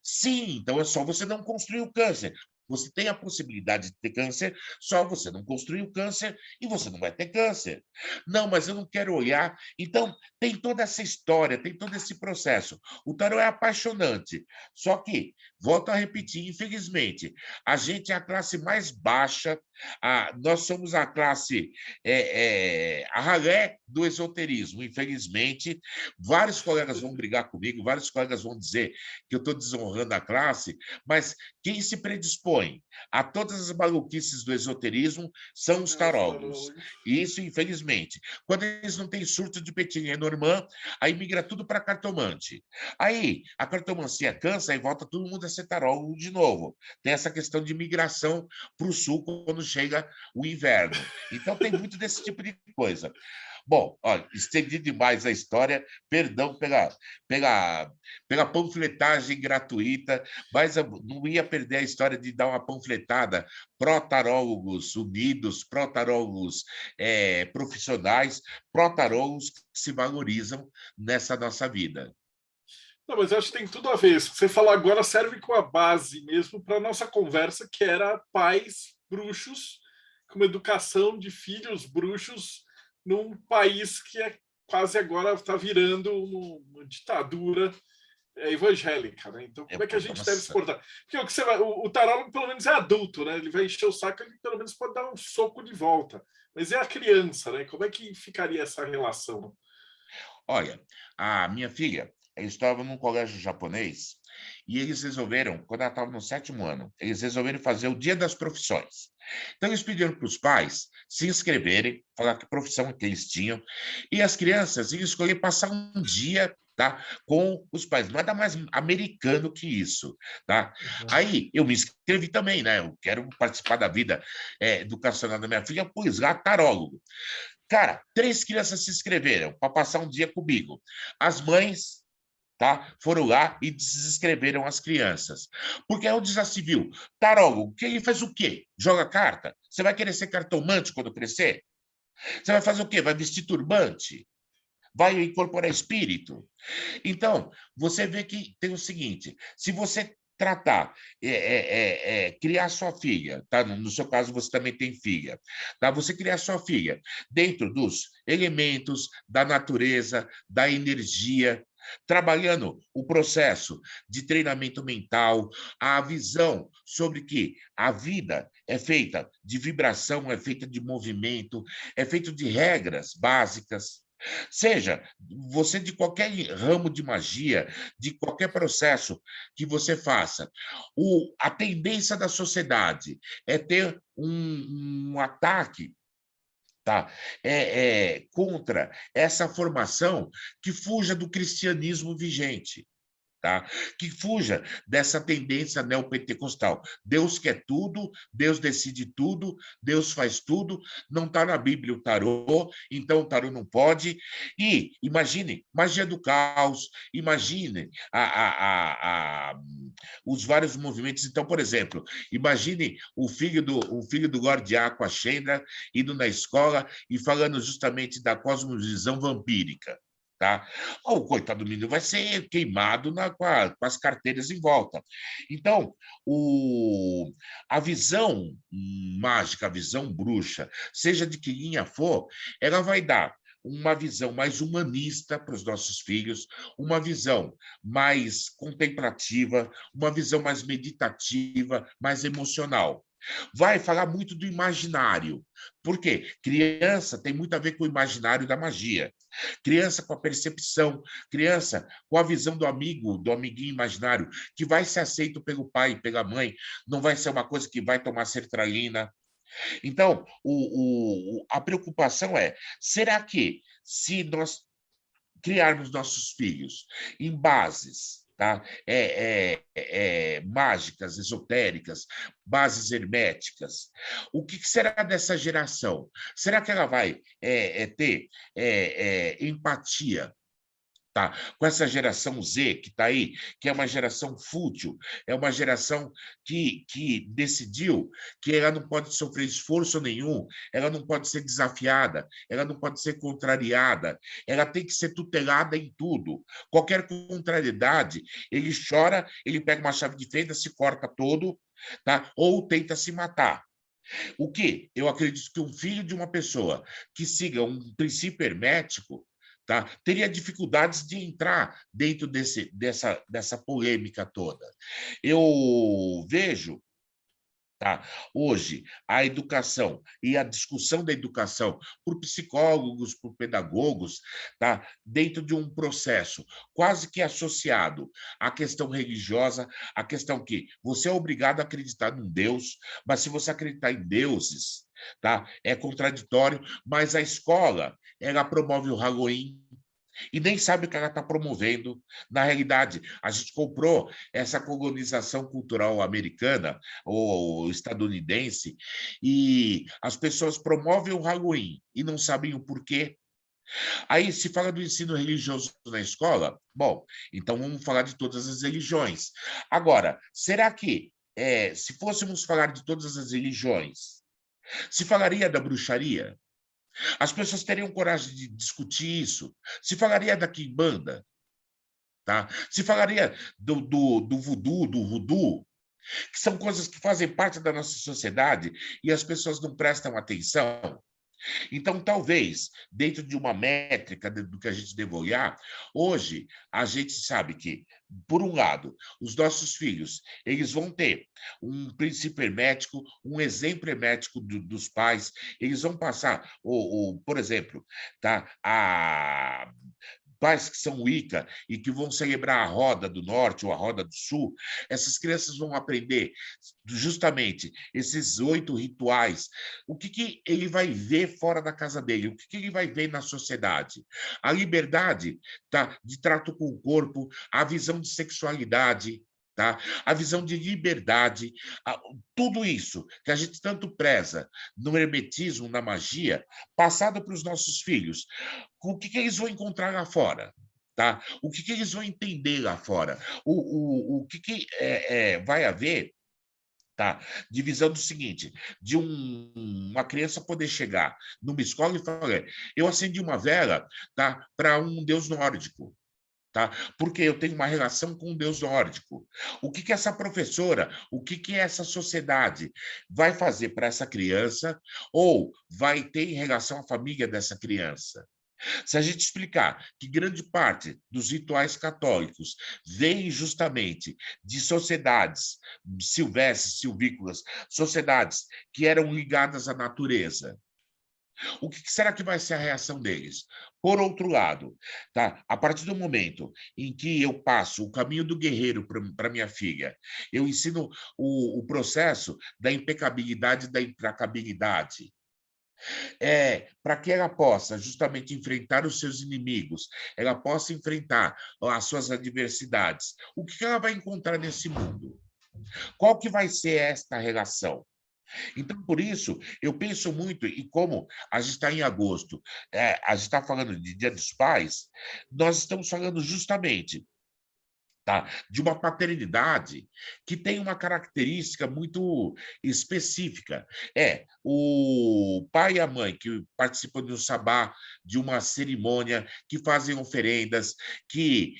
Sim, então é só você não construir o câncer. Você tem a possibilidade de ter câncer, só você não construir o câncer e você não vai ter câncer. Não, mas eu não quero olhar. Então, tem toda essa história, tem todo esse processo. O tarô é apaixonante. Só que, volto a repetir, infelizmente, a gente é a classe mais baixa, nós somos a classe, a ralé do esoterismo. Infelizmente, vários colegas vão brigar comigo, vários colegas vão dizer que eu estou desonrando a classe, mas quem se predispõe a todas as maluquices do esoterismo são os tarólogos. E isso, infelizmente. Quando eles não têm surto de Petit Lenormand, aí migra tudo para cartomante. Aí a cartomancia cansa e volta todo mundo a ser tarólogo de novo. Tem essa questão de migração para o sul quando chega o inverno. Então tem muito desse tipo de coisa. Bom, olha, estendi demais a história, perdão pela panfletagem gratuita, mas eu não ia perder a história de dar uma panfletada pró-tarólogos unidos, pró-tarólogos profissionais, pró-tarólogos que se valorizam nessa nossa vida. Não, mas eu acho que tem tudo a ver. Isso que você falou agora serve com a base mesmo para a nossa conversa, que era pais bruxos com uma educação de filhos bruxos num país que é quase agora está virando uma ditadura evangélica, né? Então, como é que a gente deve se portar? Porque o que você vai, o tarólogo pelo menos é adulto, né? Ele vai encher o saco, ele pelo menos pode dar um soco de volta. Mas é a criança, né? Como é que ficaria essa relação? Olha, a minha filha, ela estava num colégio japonês e eles resolveram, quando ela estava no 7º ano, eles resolveram fazer o Dia das Profissões. Então, eles pediram para os pais se inscreverem, falar que profissão que eles tinham, e as crianças iam escolher passar um dia, tá, com os pais. Nada mais americano que isso, tá? Aí, eu me inscrevi também, né? Eu quero participar da vida educacional da minha filha, pois lá, tarólogo. Cara, 3 crianças se inscreveram para passar um dia comigo. As mães, tá, foram lá e desinscreveram as crianças. Porque é um desafio civil. Tarólogo, quem faz o quê? Joga carta? Você vai querer ser cartomante quando crescer? Você vai fazer o quê? Vai vestir turbante? Vai incorporar espírito? Então, você vê que tem o seguinte: se você tratar, criar sua filha, tá? No seu caso, você também tem filha, tá? Você criar sua filha dentro dos elementos da natureza, da energia, trabalhando o processo de treinamento mental, a visão sobre que a vida é feita de vibração, é feita de movimento, é feita de regras básicas. Seja você de qualquer ramo de magia, de qualquer processo que você faça, a tendência da sociedade é ter um ataque tá? Contra essa formação que fuja do cristianismo vigente. Tá? Que fuja dessa tendência neopentecostal. Deus quer tudo, Deus decide tudo, Deus faz tudo, não está na Bíblia o tarô, então o tarô não pode. E imagine, magia do caos, imagine os vários movimentos. Então, por exemplo, imagine o filho do Gordiá com a Shendra indo na escola e falando justamente da cosmovisão vampírica. Tá? O coitado do menino vai ser queimado com as carteiras em volta. Então, a visão mágica, a visão bruxa, seja de que linha for, ela vai dar uma visão mais humanista para os nossos filhos, uma visão mais contemplativa, uma visão mais meditativa, mais emocional. Vai falar muito do imaginário. Por quê? Criança tem muito a ver com o imaginário da magia. Criança com a percepção, criança com a visão do amigo, do amiguinho imaginário, que vai ser aceito pelo pai, pela mãe, não vai ser uma coisa que vai tomar sertralina. Então, a preocupação é: será que, se nós criarmos nossos filhos em bases, tá? Mágicas, esotéricas, bases herméticas, o que será dessa geração? Será que ela vai ter empatia, tá? Com essa geração Z que está aí, que é uma geração fútil, é uma geração que decidiu que ela não pode sofrer esforço nenhum, ela não pode ser desafiada, ela não pode ser contrariada, ela tem que ser tutelada em tudo. Qualquer contrariedade, ele chora, ele pega uma chave de fenda, se corta todo, tá? Ou tenta se matar. O que? Eu acredito que um filho de uma pessoa que siga um princípio hermético, tá, teria dificuldades de entrar dentro dessa polêmica toda. Eu vejo, tá, hoje a educação e a discussão da educação por psicólogos, por pedagogos, tá, dentro de um processo quase que associado à questão religiosa, à questão que você é obrigado a acreditar num Deus, mas se você acreditar em deuses, tá, é contraditório, mas a escola, ela promove o Halloween, e nem sabe o que ela está promovendo. Na realidade, a gente comprou essa colonização cultural americana ou estadunidense e as pessoas promovem o Halloween e não sabem o porquê. Aí se fala do ensino religioso na escola, bom, então vamos falar de todas as religiões. Agora, será que se fôssemos falar de todas as religiões, se falaria da bruxaria? As pessoas teriam coragem de discutir isso? Se falaria da quimbanda, tá? Se falaria do voodoo, que são coisas que fazem parte da nossa sociedade e as pessoas não prestam atenção. Então, talvez, dentro de uma métrica do que a gente deve olhar, hoje a gente sabe que, por um lado, os nossos filhos eles vão ter um princípio hermético, um exemplo hermético dos pais, eles vão passar, por exemplo, tá, pais que são Wicca e que vão celebrar a Roda do Norte ou a Roda do Sul, essas crianças vão aprender justamente esses 8 rituais. O que ele vai ver fora da casa dele? O que ele vai ver na sociedade? A liberdade, tá, de trato com o corpo, a visão de sexualidade, tá? A visão de liberdade, tudo isso que a gente tanto preza no hermetismo, na magia, passado para os nossos filhos. O que eles vão encontrar lá fora? Tá? O que eles vão entender lá fora? O que vai haver, tá? Divisão do seguinte, de uma criança poder chegar numa escola e falar: eu acendi uma vela, tá, para um deus nórdico. Tá? Porque eu tenho uma relação com um deus nórdico. O que essa professora, o que essa sociedade vai fazer para essa criança ou vai ter em relação à família dessa criança? Se a gente explicar que grande parte dos rituais católicos vem justamente de sociedades silvestres, silvícolas, sociedades que eram ligadas à natureza, o que será que vai ser a reação deles? Por outro lado, tá? A partir do momento em que eu passo o caminho do guerreiro para minha filha, eu ensino o processo da impecabilidade e da implacabilidade. para que ela possa justamente enfrentar os seus inimigos, ela possa enfrentar as suas adversidades. O que ela vai encontrar nesse mundo? Qual que vai ser esta relação? Então, por isso, eu penso muito, e como a gente está em agosto, a gente está falando de Dia dos Pais, nós estamos falando justamente, tá, de uma paternidade que tem uma característica muito específica. É o pai e a mãe que participam de um sabá, de uma cerimônia, que fazem oferendas, que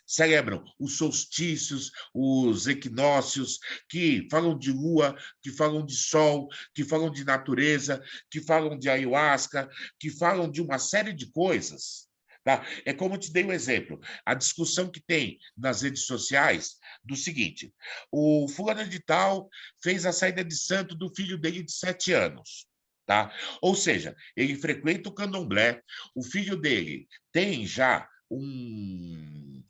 celebram os solstícios, os equinócios, que falam de lua, que falam de sol, que falam de natureza, que falam de ayahuasca, que falam de uma série de coisas. Tá? É como eu te dei o exemplo, a discussão que tem nas redes sociais do seguinte: o fulano de tal fez a saída de santo do filho dele de 7 anos. Tá? Ou seja, ele frequenta o candomblé, o filho dele tem já um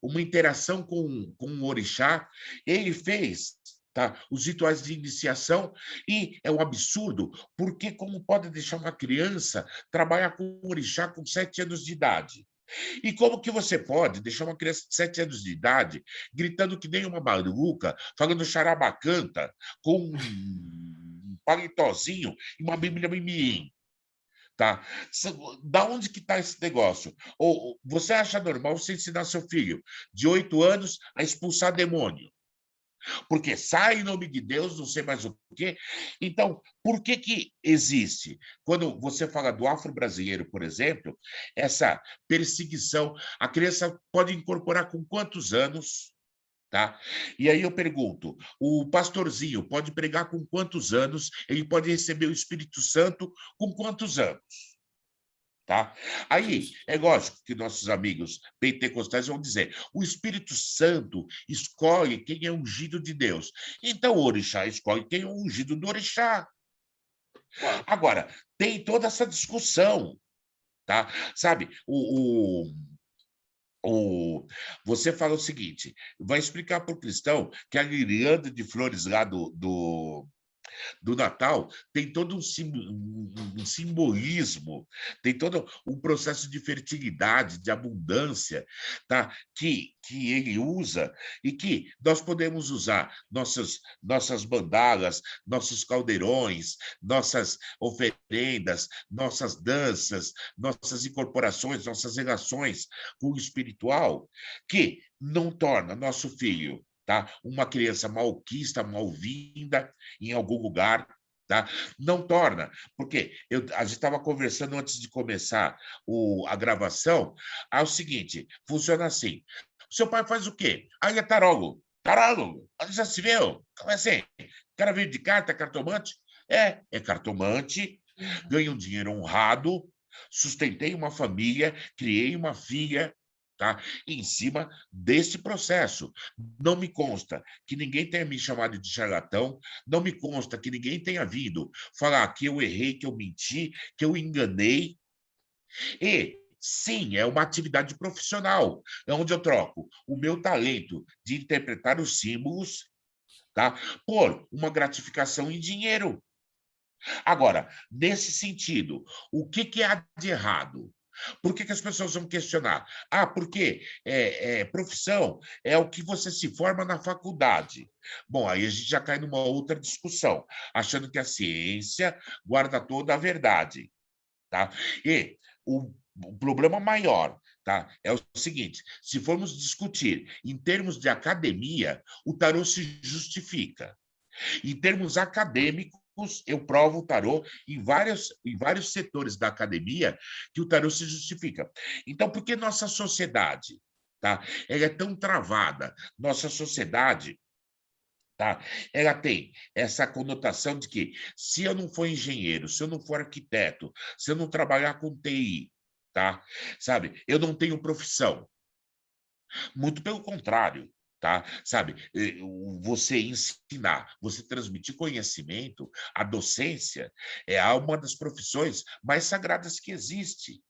uma interação com o orixá, ele fez, tá, os rituais de iniciação, e é um absurdo, porque como pode deixar uma criança trabalhar com o orixá com 7 anos de idade? E como que você pode deixar uma criança de 7 anos de idade gritando que nem uma maluca, falando charabacanta, com um palitozinho e uma bíblia mimiim? Tá? Da onde que está esse negócio? Ou você acha normal você ensinar seu filho de 8 anos a expulsar demônio? Porque sai em nome de Deus, não sei mais o quê. Então, por que que existe? Quando você fala do afro-brasileiro, por exemplo, essa perseguição, a criança pode incorporar com quantos anos? Tá? E aí eu pergunto, o pastorzinho pode pregar com quantos anos? Ele pode receber o Espírito Santo com quantos anos? Tá? Aí, Isso. é lógico que nossos amigos pentecostais vão dizer: o Espírito Santo escolhe quem é ungido de Deus. Então, o orixá escolhe quem é ungido do orixá. Claro. Agora, tem toda essa discussão, tá? Sabe, você fala o seguinte: vai explicar para o cristão que a guirlanda de flores lá do Natal tem todo um simbolismo, tem todo um processo de fertilidade, de abundância, tá? que ele usa e que nós podemos usar nossas bandalas, nossos caldeirões, nossas oferendas, nossas danças, nossas incorporações, nossas relações com o espiritual, que não torna nosso filho, tá, uma criança malquista, malvinda em algum lugar, tá? Não torna, porque a gente estava conversando antes de começar a gravação, é o seguinte, funciona assim: o seu pai faz o quê? Aí é tarólogo. Tarólogo? Já se viu? Como é assim? O cara veio de carta, cartomante? É cartomante, ganha um dinheiro honrado, sustentei uma família, criei uma filha, tá? Em cima desse processo. Não me consta que ninguém tenha me chamado de charlatão, não me consta que ninguém tenha vindo falar que eu errei, que eu menti, que eu enganei. E sim, é uma atividade profissional, é onde eu troco o meu talento de interpretar os símbolos, tá, por uma gratificação em dinheiro. Agora, nesse sentido, o que há de errado? Por que as pessoas vão questionar? Ah, porque profissão é o que você se forma na faculdade. Bom, aí a gente já cai numa outra discussão, achando que a ciência guarda toda a verdade. Tá? E o problema maior, tá, é o seguinte: se formos discutir em termos de academia, o tarô se justifica. Em termos acadêmicos, eu provo o tarô em vários setores da academia que o tarô se justifica. Então, por que nossa sociedade, tá, ela é tão travada? Nossa sociedade, tá, ela tem essa conotação de que se eu não for engenheiro, se eu não for arquiteto, se eu não trabalhar com TI, tá, sabe, eu não tenho profissão. Muito pelo contrário, tá? Sabe, você ensinar, você transmitir conhecimento, a docência é uma das profissões mais sagradas que existe.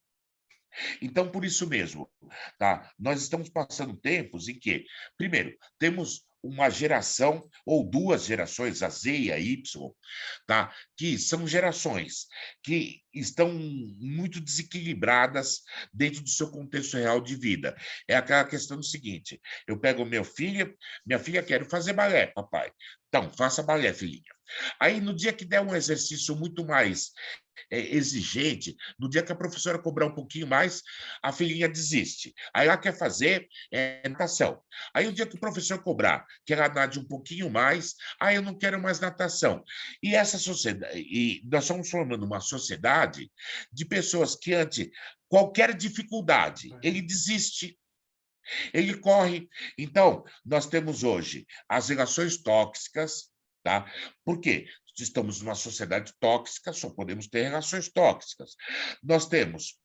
Então, por isso mesmo, tá? Nós estamos passando tempos em que, primeiro, temos uma geração ou duas gerações, a Z e a Y, tá? Que são gerações que estão muito desequilibradas dentro do seu contexto real de vida. É aquela questão do seguinte: eu pego minha filha quer fazer balé, papai. Então, faça balé, filhinha. Aí, no dia que der um exercício muito mais exigente, no dia que a professora cobrar um pouquinho mais, a filhinha desiste. Aí ela quer fazer natação. Aí o dia que o professor cobrar que ela nade um pouquinho mais, aí eu não quero mais natação. E essa sociedade, e nós estamos formando uma sociedade de pessoas que ante qualquer dificuldade, ele desiste, ele corre. Então, nós temos hoje as relações tóxicas, tá? Por quê? Estamos numa sociedade tóxica, só podemos ter relações tóxicas. Nós temos,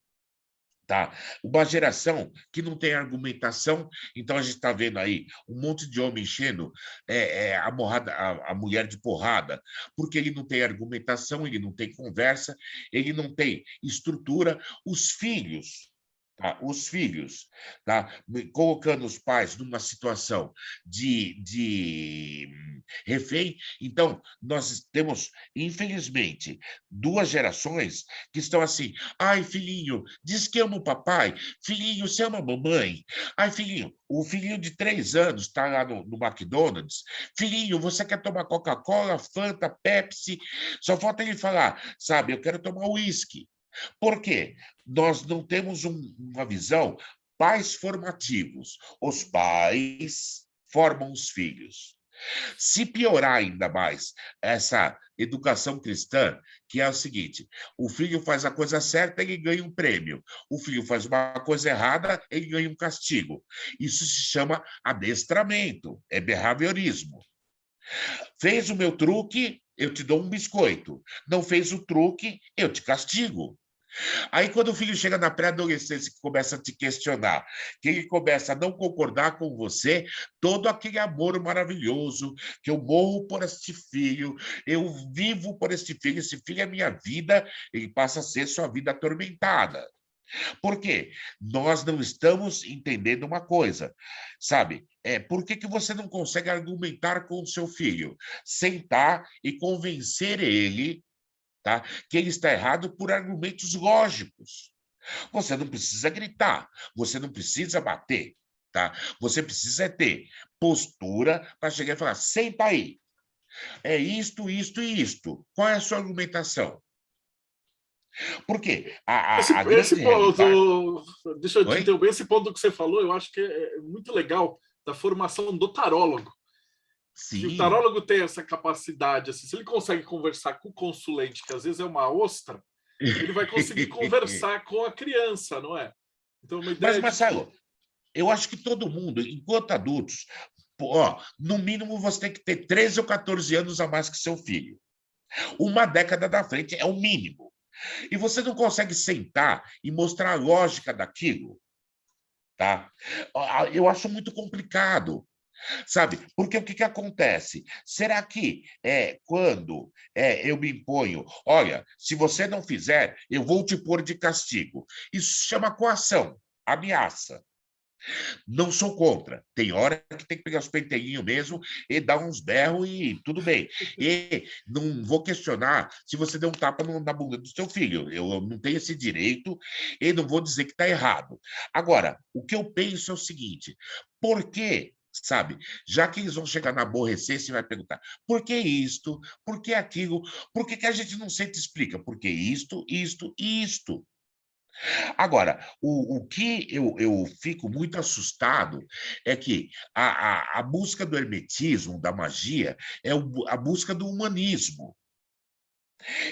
tá, uma geração que não tem argumentação, então a gente está vendo aí um monte de homem enchendo a mulher de porrada, porque ele não tem argumentação, ele não tem conversa, ele não tem estrutura. Os filhos, tá? Os filhos, tá? Colocando os pais numa situação de refém. Então, nós temos, infelizmente, duas gerações que estão assim: ai, filhinho, diz que ama o papai. Filhinho, você ama a mamãe? Ai, filhinho, o filhinho de 3 anos está lá no McDonald's. Filhinho, você quer tomar Coca-Cola, Fanta, Pepsi? Só falta ele falar, sabe, eu quero tomar uísque. Por quê? Nós não temos uma visão pais formativos. Os pais formam os filhos. Se piorar ainda mais essa educação cristã, que é o seguinte: o filho faz a coisa certa, ele ganha um prêmio. O filho faz uma coisa errada, ele ganha um castigo. Isso se chama adestramento, é behaviorismo. Fez o meu truque, eu te dou um biscoito. Não fez o truque, eu te castigo. Aí, quando o filho chega na pré-adolescência, que começa a te questionar, que ele começa a não concordar com você, todo aquele amor maravilhoso, que eu morro por este filho, eu vivo por este filho, esse filho é minha vida, ele passa a ser sua vida atormentada. Por quê? Nós não estamos entendendo uma coisa, sabe? Por que você não consegue argumentar com o seu filho? Sentar e convencer ele, tá, que ele está errado por argumentos lógicos. Você não precisa gritar, você não precisa bater, tá? Você precisa ter postura para chegar e falar: senta aí, é isto, isto e isto. Qual é a sua argumentação? Porque a Esse grande realidade. ponto, deixa eu te Oi? interromper, esse ponto que você falou, eu acho que é muito legal da formação do tarólogo. Que o Sim. tarólogo tem essa capacidade, assim, se ele consegue conversar com o consulente, que às vezes é uma ostra, ele vai conseguir conversar com a criança, não é? Então, uma Mas, ideia de que. Marcelo, eu acho que todo mundo, enquanto adultos, ó, no mínimo você tem que ter 13 ou 14 anos a mais que seu filho. Uma década da frente é o mínimo. E você não consegue sentar e mostrar a lógica daquilo, tá? Eu acho muito complicado, sabe? Porque o que, que acontece? Será que quando eu me imponho, olha, se você não fizer, eu vou te pôr de castigo. Isso se chama coação, ameaça. Não sou contra. Tem hora que tem que pegar os pentelinhos mesmo e dar uns berros e tudo bem. E não vou questionar se você deu um tapa na bunda do seu filho. Eu não tenho esse direito e não vou dizer que está errado. Agora, o que eu penso é o seguinte: por que, sabe? Já que eles vão chegar na aborrecer, você vai perguntar: por que isto? Por que aquilo? Por que a gente não sente e explica? Por que isto, isto e isto? Agora, o que eu fico muito assustado é que a busca do hermetismo, da magia, a busca do humanismo,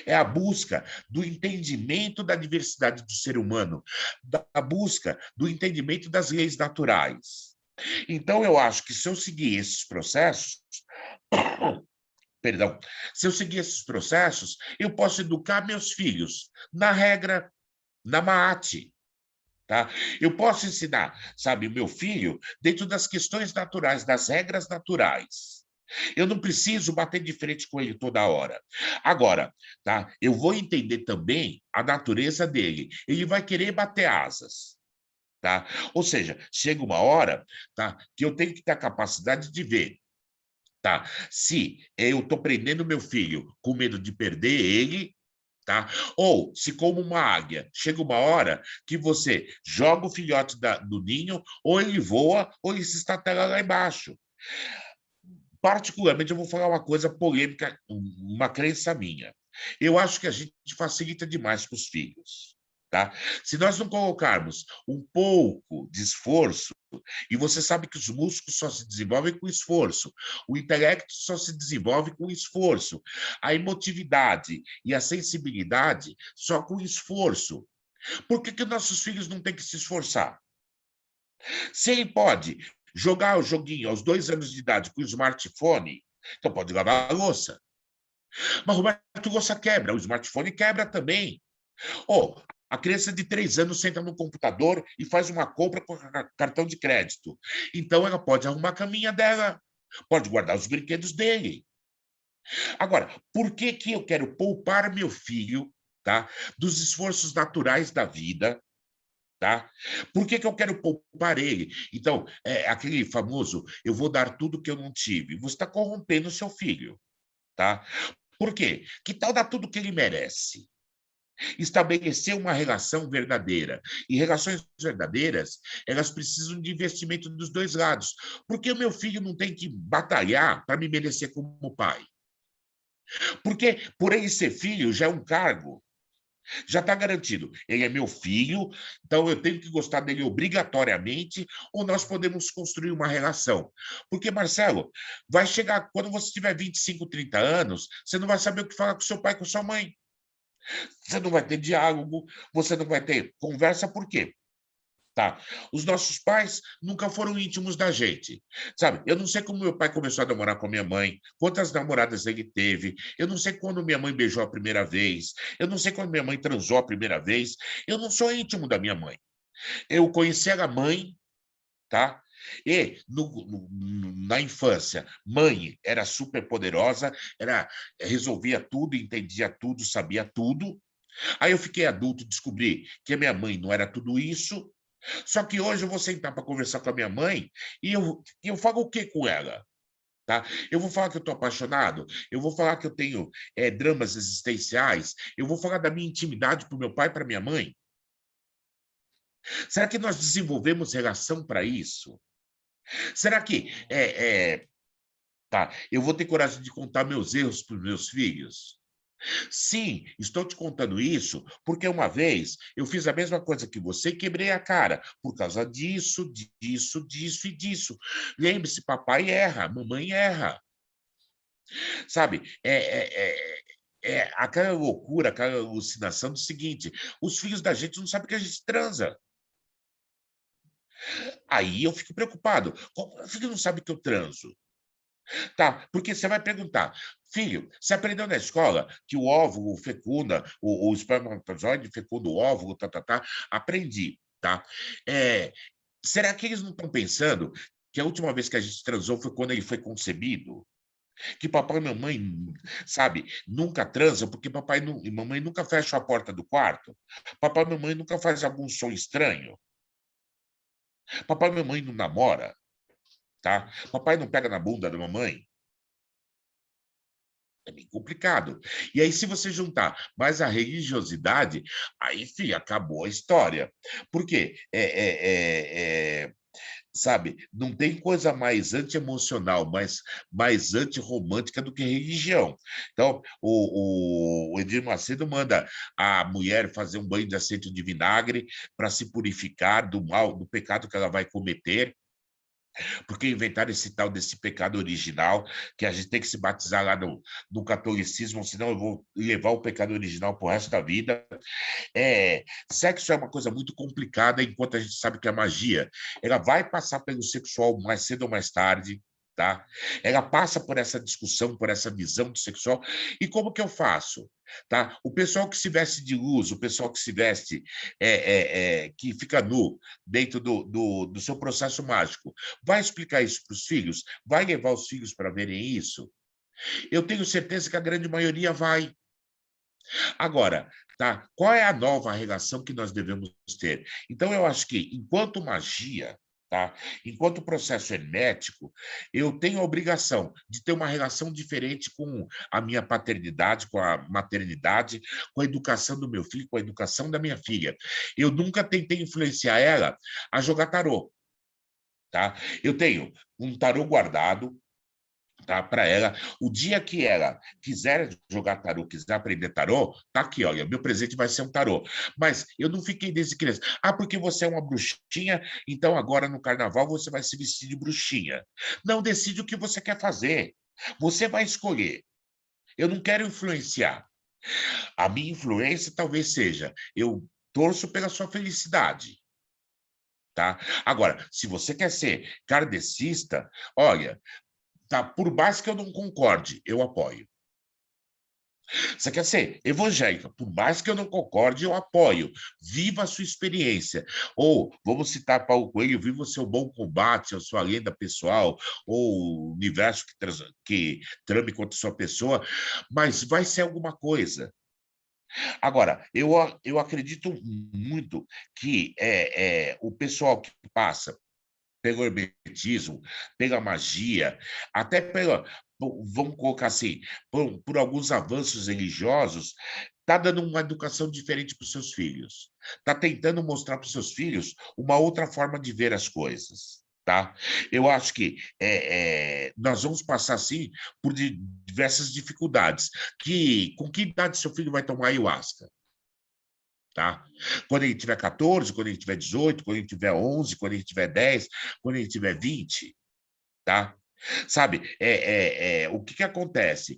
é a busca do entendimento da diversidade do ser humano, da busca do entendimento das leis naturais. Então, eu acho que se eu seguir esses processos, perdão, se eu seguir esses processos, eu posso educar meus filhos na regra, na Maat, tá? Eu posso ensinar, sabe, o meu filho dentro das questões naturais, das regras naturais. Eu não preciso bater de frente com ele toda hora. Agora, tá? Eu vou entender também a natureza dele. Ele vai querer bater asas, tá? Ou seja, chega uma hora, tá, que eu tenho que ter a capacidade de ver, tá? Se eu estou prendendo meu filho com medo de perder ele, tá? Ou se, como uma águia, chega uma hora que você joga o filhote do ninho, ou ele voa, ou ele se estatela lá embaixo. Particularmente, eu vou falar uma coisa polêmica, uma crença minha. Eu acho que a gente facilita demais para os filhos. Tá? Se nós não colocarmos um pouco de esforço, e você sabe que os músculos só se desenvolvem com esforço, o intelecto só se desenvolve com esforço, a emotividade e a sensibilidade só com esforço. Por que nossos filhos não têm que se esforçar? Se ele pode jogar o joguinho aos 2 anos de idade com o smartphone, então pode lavar a louça. Mas o louça quebra, o smartphone quebra também. Ou a criança de 3 anos senta no computador e faz uma compra com cartão de crédito. Então ela pode arrumar a caminha dela, pode guardar os brinquedos dele. Agora, por que eu quero poupar meu filho, tá, dos esforços naturais da vida? Tá? Por que eu quero poupar ele? Então, aquele famoso, eu vou dar tudo que eu não tive. Você está corrompendo o seu filho. Tá? Por quê? Que tal dar tudo que ele merece? Estabelecer uma relação verdadeira. E relações verdadeiras, elas precisam de investimento dos dois lados. Porque o meu filho não tem que batalhar para me merecer como pai. Porque por ele ser filho já é um cargo. Já está garantido. Ele é meu filho, então eu tenho que gostar dele obrigatoriamente, ou nós podemos construir uma relação. Porque, Marcelo, vai chegar, quando você tiver 25, 30 anos, você não vai saber o que falar com seu pai, com sua mãe. Você não vai ter diálogo, você não vai ter conversa, por quê? Tá. Os nossos pais nunca foram íntimos da gente, sabe? Eu não sei como meu pai começou a namorar com a minha mãe, quantas namoradas ele teve, eu não sei quando minha mãe beijou a primeira vez, eu não sei quando minha mãe transou a primeira vez, eu não sou íntimo da minha mãe. Eu conheci a mãe, tá? E na infância, mãe era super poderosa, resolvia tudo, entendia tudo, sabia tudo. Aí eu fiquei adulto, descobri que a minha mãe não era tudo isso. Só que hoje eu vou sentar para conversar com a minha mãe e eu falo o que com ela? Tá? Eu vou falar que eu estou apaixonado, eu vou falar que eu tenho dramas existenciais, eu vou falar da minha intimidade para o meu pai e para minha mãe. Será que nós desenvolvemos relação para isso? Será que eu vou ter coragem de contar meus erros para os meus filhos? Sim, estou te contando isso porque uma vez eu fiz a mesma coisa que você e quebrei a cara por causa disso, disso, disso e disso. Lembre-se, papai erra, mamãe erra. Sabe? Aquela loucura, aquela alucinação do seguinte: os filhos da gente não sabem que a gente transa. Aí eu fico preocupado. Como o filho não sabe que eu transo? Tá, porque você vai perguntar, filho, você aprendeu na escola que o óvulo fecunda, o espermatozoide fecunda o óvulo, aprendi, tá? É, será que eles não estão pensando que a última vez que a gente transou foi quando ele foi concebido? Que papai e mamãe, sabe, nunca transam, porque papai e mamãe nunca fecham a porta do quarto? Papai e mamãe nunca fazem algum som estranho? Papai e mamãe não namora, tá? Papai não pega na bunda da mamãe? É bem complicado. E aí, se você juntar mais a religiosidade, aí, filho, acabou a história. Por quê? Sabe, não tem coisa mais antiemocional, mais antirromântica do que religião. Então, o Edir Macedo manda a mulher fazer um banho de azeite de vinagre para se purificar do mal, do pecado que ela vai cometer. Porque inventaram esse tal desse pecado original, que a gente tem que se batizar lá no catolicismo, senão eu vou levar o pecado original para o resto da vida. Sexo é uma coisa muito complicada, enquanto a gente sabe que a magia ela vai passar pelo sexual mais cedo ou mais tarde. tá? Ela passa por essa discussão, por essa visão do sexual. E como que eu faço? Tá? O pessoal que se veste de luz, o pessoal que se veste, que fica nu dentro do seu processo mágico, vai explicar isso para os filhos? Vai levar os filhos para verem isso? Eu tenho certeza que a grande maioria vai. Agora, tá? Qual é a nova relação que nós devemos ter? Então, eu acho que, enquanto magia, tá? Enquanto processo hermético, eu tenho a obrigação de ter uma relação diferente com a minha paternidade, com a maternidade, com a educação do meu filho, com a educação da minha filha. Eu nunca tentei influenciar ela a jogar tarô, tá? Eu tenho um tarô guardado, tá, para ela. O dia que ela quiser jogar tarô, quiser aprender tarô, tá aqui, olha, meu presente vai ser um tarô. Mas eu não fiquei desde criança. Ah, porque você é uma bruxinha, então agora no carnaval você vai se vestir de bruxinha. Não, decide o que você quer fazer. Você vai escolher. Eu não quero influenciar. A minha influência talvez seja, eu torço pela sua felicidade. Tá? Agora, se você quer ser kardecista, olha, tá, por mais que eu não concorde, eu apoio. Você quer ser evangélica, por mais que eu não concorde, eu apoio. Viva a sua experiência. Ou, vamos citar Paulo Coelho, viva o seu bom combate, a sua lenda pessoal, ou o universo que trame contra a sua pessoa, mas vai ser alguma coisa. Agora, eu acredito muito que o pessoal que passa pelo hermetismo, pela magia, até pela, vamos colocar assim, por alguns avanços religiosos, está dando uma educação diferente para os seus filhos. Está tentando mostrar para os seus filhos uma outra forma de ver as coisas. Tá? Eu acho que nós vamos passar, sim, por diversas dificuldades. Com que idade seu filho vai tomar ayahuasca? Tá? Quando ele tiver 14, quando ele tiver 18, quando ele tiver 11, quando ele tiver 10, quando ele tiver 20, tá? Sabe, o que acontece?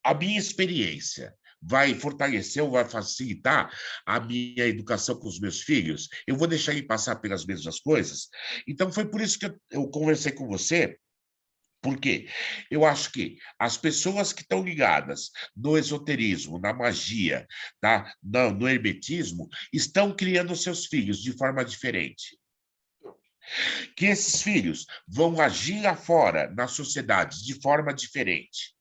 A minha experiência vai fortalecer ou vai facilitar a minha educação com os meus filhos? Eu vou deixar ele passar pelas mesmas coisas? Então, foi por isso que eu conversei com você, porque eu acho que as pessoas que estão ligadas no esoterismo, na magia, tá? No hermetismo, estão criando seus filhos de forma diferente. Que esses filhos vão agir lá fora, na sociedade, de forma diferente.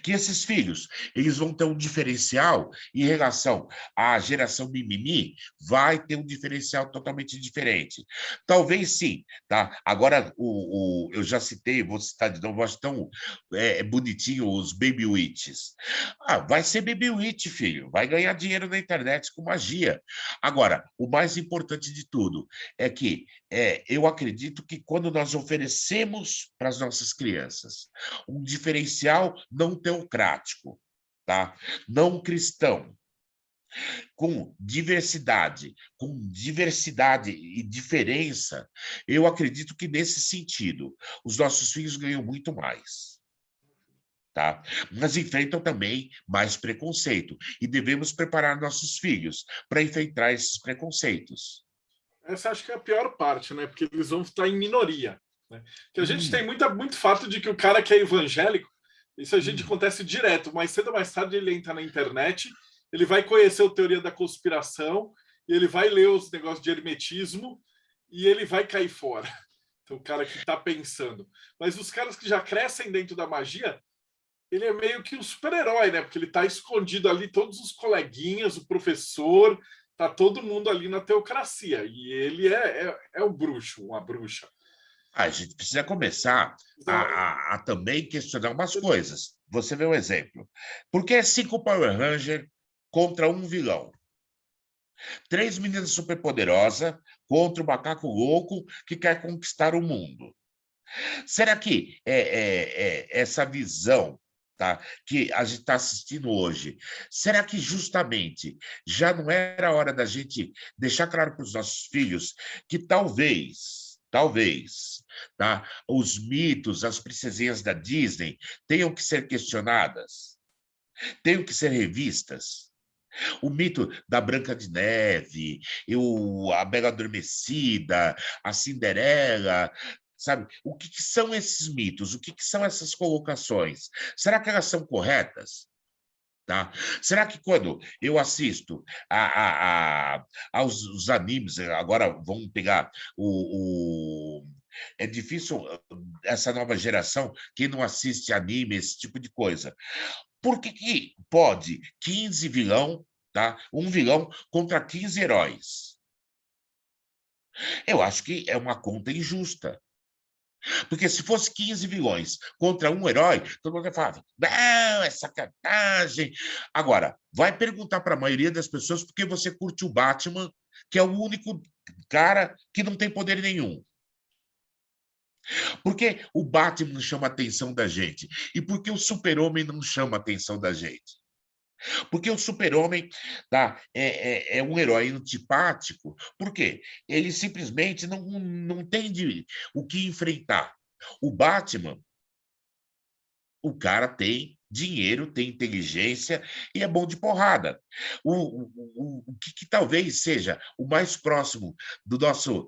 Que esses filhos, eles vão ter um diferencial em relação à geração mimimi, vai ter um diferencial totalmente diferente. Talvez sim, tá? Agora, eu já citei, vou citar de novo, acho tão bonitinho os Baby Witches. Ah, vai ser Baby Witch, filho, vai ganhar dinheiro na internet com magia. Agora, o mais importante de tudo é que eu acredito que quando nós oferecemos para as nossas crianças um diferencial não teocrático, tá? Não cristão, com diversidade e diferença, eu acredito que nesse sentido os nossos filhos ganham muito mais. Tá? Mas enfrentam também mais preconceito e devemos preparar nossos filhos para enfrentar esses preconceitos. Essa acho que é a pior parte, né? Porque eles vão estar em minoria. Né? Que a gente tem muito fato de que o cara que é evangélico, isso a gente acontece direto, mais cedo ou mais tarde ele entra na internet, ele vai conhecer a teoria da conspiração, ele vai ler os negócios de hermetismo e ele vai cair fora. Então, o cara que está pensando. Mas os caras que já crescem dentro da magia, ele é meio que um super-herói, né? Porque ele está escondido ali, todos os coleguinhas, o professor, tá todo mundo ali na teocracia. E ele é um bruxo, uma bruxa. A gente precisa começar a também questionar umas coisas. Você vê um exemplo. Por que 5 Power Rangers contra um vilão? 3 meninas superpoderosas contra o macaco louco que quer conquistar o mundo. Será que essa visão, tá, que a gente está assistindo hoje, será que justamente já não era hora da gente deixar claro para os nossos filhos que talvez, tá, os mitos, as princesinhas da Disney tenham que ser questionadas, tenham que ser revistas? O mito da Branca de Neve, a Bela Adormecida, a Cinderela, sabe? O que são esses mitos? O que são essas colocações? Será que elas são corretas? Tá? Será que quando eu assisto aos os animes, agora vamos pegar é difícil essa nova geração, quem não assiste anime, esse tipo de coisa. Por que pode 15 vilão, tá? Um vilão contra 15 heróis? Eu acho que é uma conta injusta. Porque se fosse 15 vilões contra um herói, todo mundo ia falar, não, é sacanagem. Agora, vai perguntar para a maioria das pessoas por que você curte o Batman, que é o único cara que não tem poder nenhum. Por que o Batman chama a atenção da gente? E por que o Super-Homem não chama a atenção da gente? Porque o Super-Homem, tá, é um herói antipático. Por quê? Ele simplesmente não tem o que enfrentar. O Batman, o cara tem dinheiro, tem inteligência e é bom de porrada. O que talvez seja o mais próximo do nosso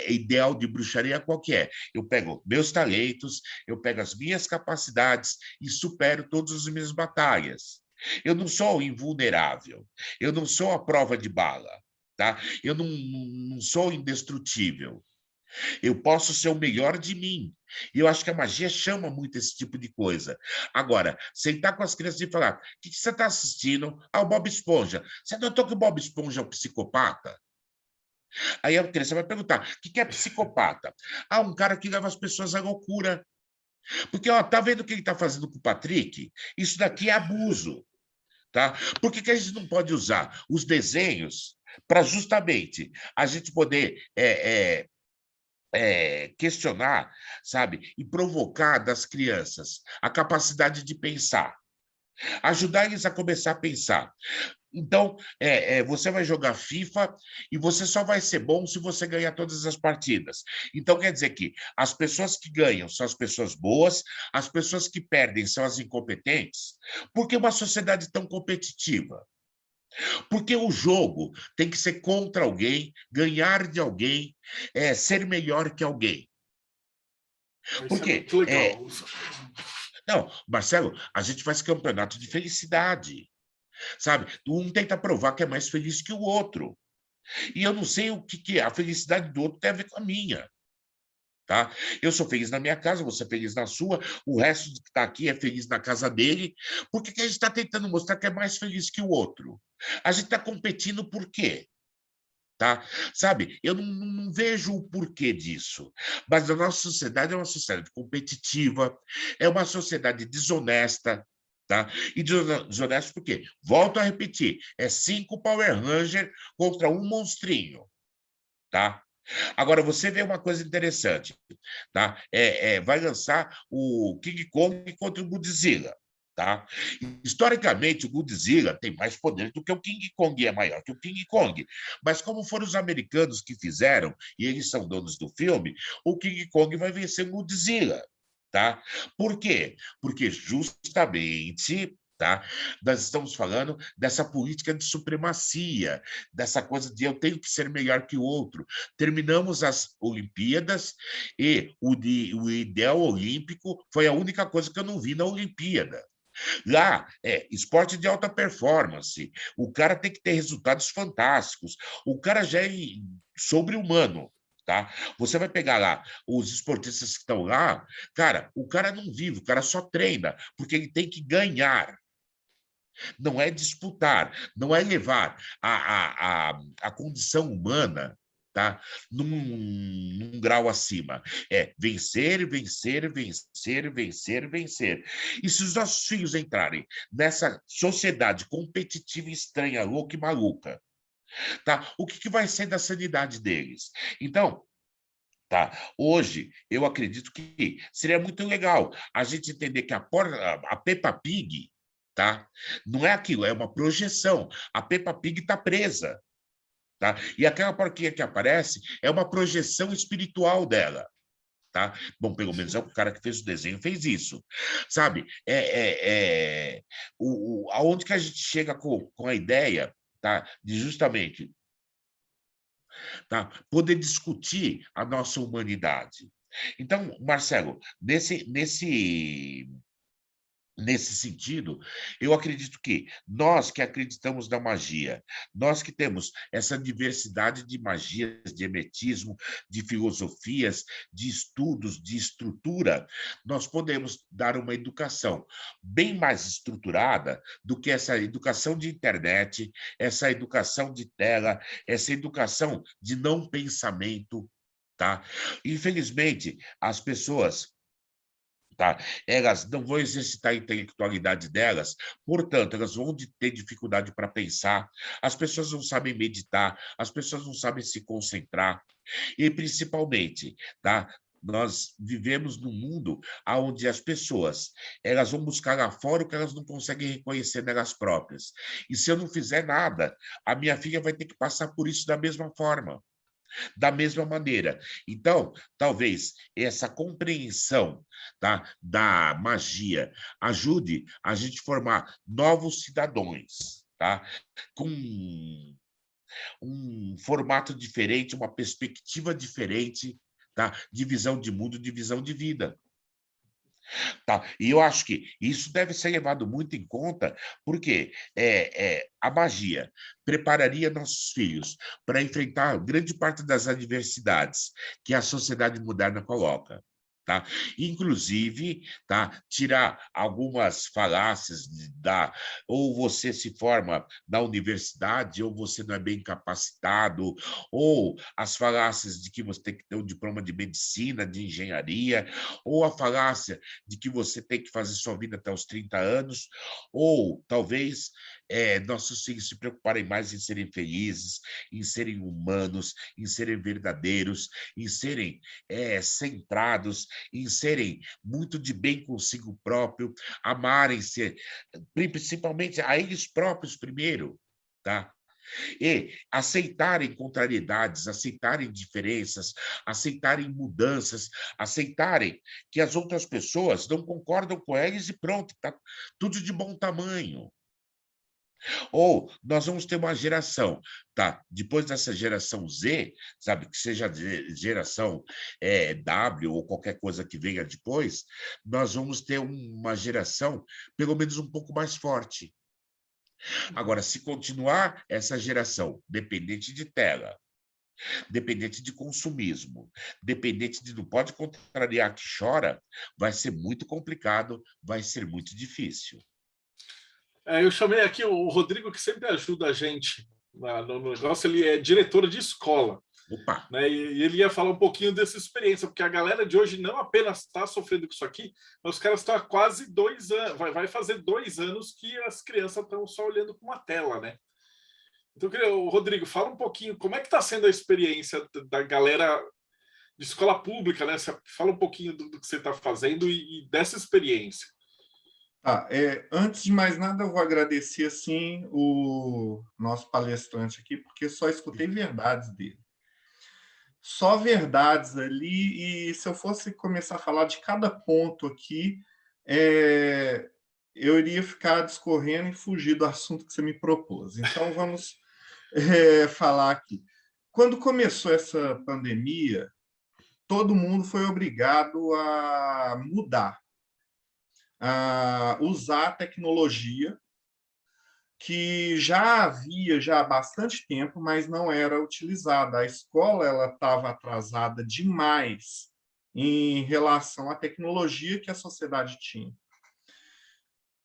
ideal de bruxaria, qual que é? Eu pego meus talentos, eu pego as minhas capacidades e supero todas as minhas batalhas. Eu não sou invulnerável, eu não sou a prova de bala, tá? Eu não sou indestrutível. Eu posso ser o melhor de mim. E eu acho que a magia chama muito esse tipo de coisa. Agora, sentar com as crianças e falar: o que você está assistindo? Ah, o Bob Esponja. Você notou que o Bob Esponja é um psicopata? Aí a criança vai perguntar: o que é psicopata? Ah, um cara que leva as pessoas à loucura. Porque, ó, tá vendo o que ele está fazendo com o Patrick? Isso daqui é abuso. Tá? Por que a gente não pode usar os desenhos para justamente a gente poder questionar, sabe, e provocar das crianças a capacidade de pensar, ajudar eles a começar a pensar. Então, você vai jogar FIFA e você só vai ser bom se você ganhar todas as partidas. Então, quer dizer que as pessoas que ganham são as pessoas boas, as pessoas que perdem são as incompetentes. Por que uma sociedade tão competitiva? Porque o jogo tem que ser contra alguém, ganhar de alguém, ser melhor que alguém. Isso é Porque, muito legal. não, Marcelo, a gente faz campeonato de felicidade, sabe? Um tenta provar que é mais feliz que o outro. E eu não sei o que a felicidade do outro tem a ver com a minha. Tá? Eu sou feliz na minha casa, você é feliz na sua, o resto que está aqui é feliz na casa dele. Por que a gente está tentando mostrar que é mais feliz que o outro? A gente está competindo por quê? Tá? Sabe, eu não vejo o porquê disso, mas a nossa sociedade é uma sociedade competitiva, é uma sociedade desonesta, tá? E desonesta por quê? Volto a repetir, é 5 Power Ranger contra um monstrinho, tá? Agora, você vê uma coisa interessante, tá? Vai lançar o King Kong contra o Godzilla, tá? Historicamente, o Godzilla tem mais poder do que o King Kong, é maior que o King Kong. Mas como foram os americanos que fizeram, e eles são donos do filme, o King Kong vai vencer o Godzilla, tá? Por quê? Porque justamente, tá? Nós estamos falando dessa política de supremacia, dessa coisa de eu tenho que ser melhor que o outro. Terminamos as Olimpíadas e o ideal olímpico foi a única coisa que eu não vi na Olimpíada. Lá é esporte de alta performance. O cara tem que ter resultados fantásticos. O cara já é sobre-humano. Tá? Você vai pegar lá os esportistas que estão lá, cara, o cara não vive, o cara só treina, porque ele tem que ganhar. Não é disputar, não é levar a condição humana, tá? Num grau acima. É vencer, vencer, vencer, vencer, vencer. E se os nossos filhos entrarem nessa sociedade competitiva, estranha, louca e maluca, tá? O que vai ser da sanidade deles? Então, tá? Hoje, eu acredito que seria muito legal a gente entender que a Peppa Pig, tá? Não é aquilo, é uma projeção. A Peppa Pig está presa, tá? E aquela porquinha que aparece é uma projeção espiritual dela. Tá? Bom, pelo menos é o cara que fez o desenho fez isso, sabe? Aonde que a gente chega com a ideia, tá? De justamente, tá? Poder discutir a nossa humanidade. Então, Marcelo, nesse sentido, eu acredito que nós que acreditamos na magia, nós que temos essa diversidade de magias, de hermetismo, de filosofias, de estudos, de estrutura, nós podemos dar uma educação bem mais estruturada do que essa educação de internet, essa educação de tela, essa educação de não pensamento, tá? Infelizmente, as pessoas, tá? Elas não vão exercitar a intelectualidade delas, portanto, elas vão ter dificuldade para pensar, as pessoas não sabem meditar, as pessoas não sabem se concentrar, e principalmente, tá? Nós vivemos num mundo onde as pessoas elas vão buscar lá fora o que elas não conseguem reconhecer nelas próprias. E se eu não fizer nada, a minha filha vai ter que passar por isso da mesma forma, da mesma maneira. Então, talvez essa compreensão, tá, da magia ajude a gente a formar novos cidadãos, tá, com um formato diferente, uma perspectiva diferente, tá, de visão de mundo, de visão de vida. Tá? E eu acho que isso deve ser levado muito em conta, porque a magia prepararia nossos filhos para enfrentar grande parte das adversidades que a sociedade moderna coloca. Tá? Inclusive, tá? Tirar algumas falácias ou você se forma na universidade, ou você não é bem capacitado, ou as falácias de que você tem que ter um diploma de medicina, de engenharia, ou a falácia de que você tem que fazer sua vida até os 30 anos, ou talvez nossos filhos se preocuparem mais em serem felizes, em serem humanos, em serem verdadeiros, em serem centrados, em serem muito de bem consigo próprio, amarem-se, principalmente a eles próprios primeiro, tá? E aceitarem contrariedades, aceitarem diferenças, aceitarem mudanças, aceitarem que as outras pessoas não concordam com eles e pronto, está tudo de bom tamanho. Ou nós vamos ter uma geração, tá? Depois dessa geração Z, sabe, que seja geração W ou qualquer coisa que venha depois, nós vamos ter uma geração pelo menos um pouco mais forte. Agora, se continuar essa geração dependente de tela, dependente de consumismo, dependente de não pode contrariar que chora, vai ser muito complicado, vai ser muito difícil. Eu chamei aqui o Rodrigo, que sempre ajuda a gente no negócio, ele é diretor de escola. Opa! Né? E ele ia falar um pouquinho dessa experiência, porque a galera de hoje não apenas está sofrendo com isso aqui, mas os caras estão há quase 2 anos, vai fazer 2 anos que as crianças estão só olhando com uma tela, né? Então, Rodrigo, fala um pouquinho como é que está sendo a experiência da galera de escola pública, né? Você fala um pouquinho do que você está fazendo e dessa experiência. Antes de mais nada, eu vou agradecer assim o nosso palestrante aqui, porque só escutei verdades dele. Só verdades ali, e se eu fosse começar a falar de cada ponto aqui, eu iria ficar discorrendo e fugir do assunto que você me propôs. Então, vamos falar aqui. Quando começou essa pandemia, todo mundo foi obrigado a mudar, a usar a tecnologia que já havia já há bastante tempo, mas não era utilizada. A escola ela estava atrasada demais em relação à tecnologia que a sociedade tinha.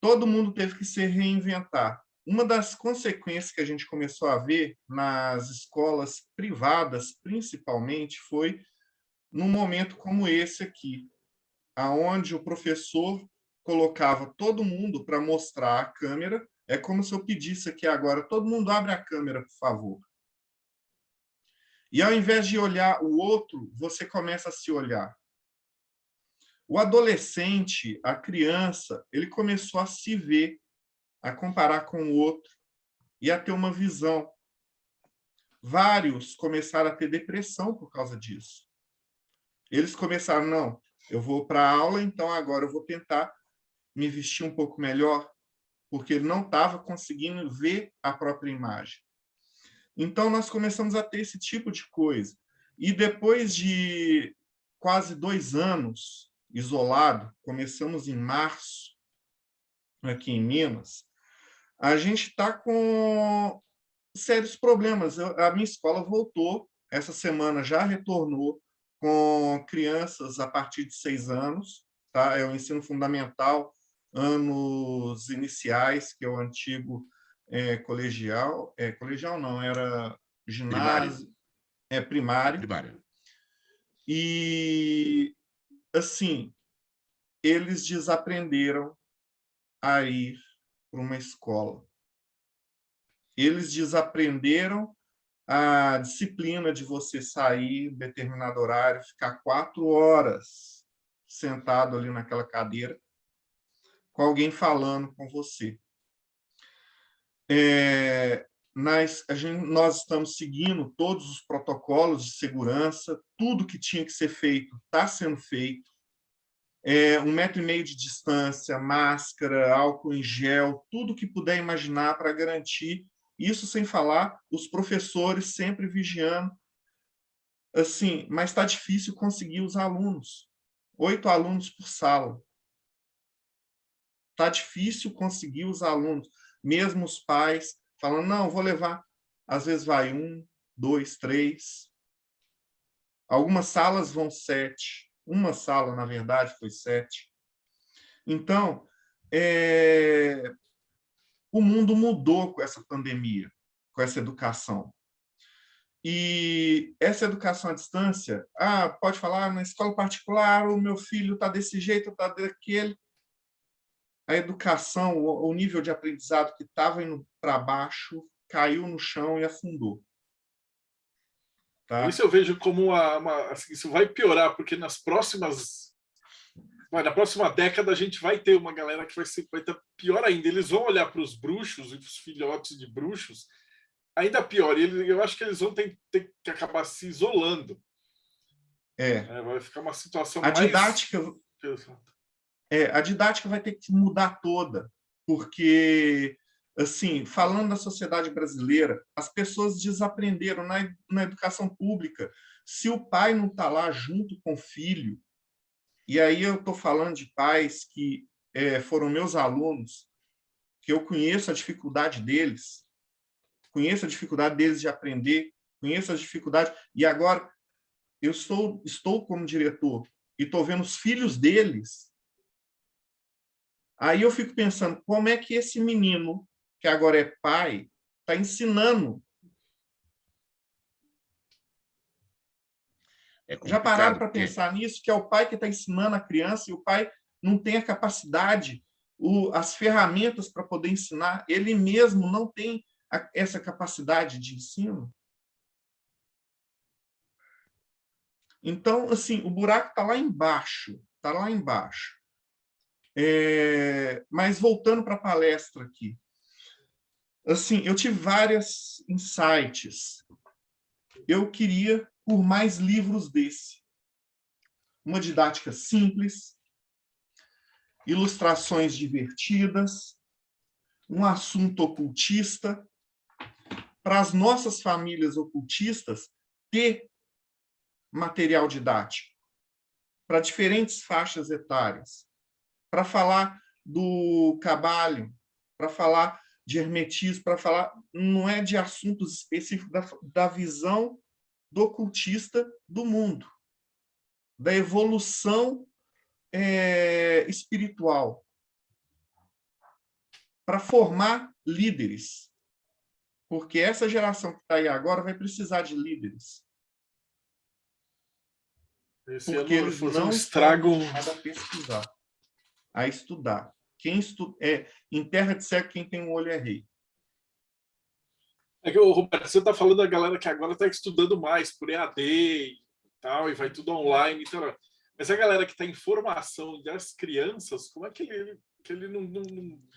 Todo mundo teve que se reinventar. Uma das consequências que a gente começou a ver nas escolas privadas, principalmente, foi num momento como esse aqui, aonde o professor colocava todo mundo para mostrar a câmera. É como se eu pedisse aqui agora, todo mundo abre a câmera, por favor. E ao invés de olhar o outro, você começa a se olhar. O adolescente, a criança, ele começou a se ver, a comparar com o outro e a ter uma visão. Vários começaram a ter depressão por causa disso. Eles começaram, não, eu vou para a aula, então agora eu vou tentar me vestir um pouco melhor, porque ele não estava conseguindo ver a própria imagem. Então, nós começamos a ter esse tipo de coisa. E depois de quase 2 anos isolado, começamos em março, aqui em Minas, a gente está com sérios problemas. A minha escola voltou, essa semana já retornou com crianças a partir de 6 anos, tá? É o ensino fundamental, anos iniciais, que é o antigo colegial. Colegial não, era Primário. ginásio, É primário. primário. E, assim, eles desaprenderam a ir para uma escola. Eles desaprenderam a disciplina de você sair em determinado horário, ficar 4 horas sentado ali naquela cadeira, com alguém falando com você. Nós estamos seguindo todos os protocolos de segurança, tudo que tinha que ser feito está sendo feito. 1,5 metro de distância, máscara, álcool em gel, tudo que puder imaginar para garantir. Isso sem falar os professores sempre vigiando. Assim, mas está difícil conseguir os alunos. 8 alunos por sala. Está difícil conseguir os alunos. Mesmo os pais falando, não, vou levar. Às vezes vai 1, 2, 3. Algumas salas vão 7. Uma sala, na verdade, foi 7. Então, o mundo mudou com essa pandemia, com essa educação. E essa educação à distância, pode falar, na escola particular, o meu filho está desse jeito, está daquele. A educação, o nível de aprendizado que estava indo para baixo, caiu no chão e afundou. Tá? Isso eu vejo como assim, isso vai piorar, porque na próxima década a gente vai ter uma galera que vai estar pior ainda. Eles vão olhar para os bruxos e os filhotes de bruxos ainda pior. Eu acho que eles vão ter que acabar se isolando. Vai ficar uma situação a didática vai ter que mudar toda, porque, assim, falando da sociedade brasileira, as pessoas desaprenderam na educação pública. Se o pai não está lá junto com o filho, e aí eu estou falando de pais que foram meus alunos, que eu conheço a dificuldade deles, de aprender, conheço a dificuldade, e agora eu estou como diretor e estou vendo os filhos deles. Aí eu fico pensando, como é que esse menino, que agora é pai, está ensinando? Já pararam para pensar nisso? Que é o pai que está ensinando a criança e o pai não tem a capacidade, as ferramentas para poder ensinar. Ele mesmo não tem essa capacidade de ensino. Então, assim, o buraco está lá embaixo. Está lá embaixo. Mas voltando para a palestra aqui, assim, eu tive vários insights. Eu queria por mais livros desse. Uma didática simples, ilustrações divertidas, um assunto ocultista, para as nossas famílias ocultistas ter material didático, para diferentes faixas etárias, para falar do cabalho, para falar de hermetismo, para falar, não é de assuntos específicos, da visão do ocultista do mundo, da evolução espiritual, para formar líderes, porque essa geração que está aí agora vai precisar de líderes. Porque eles não estão a pesquisar, a estudar. Em terra de cego, quem tem um olho é rei. Roberto, você está falando da galera que agora está estudando mais por EAD e tal, e vai tudo online. Então, mas a galera que está em formação das crianças, como é que ele não...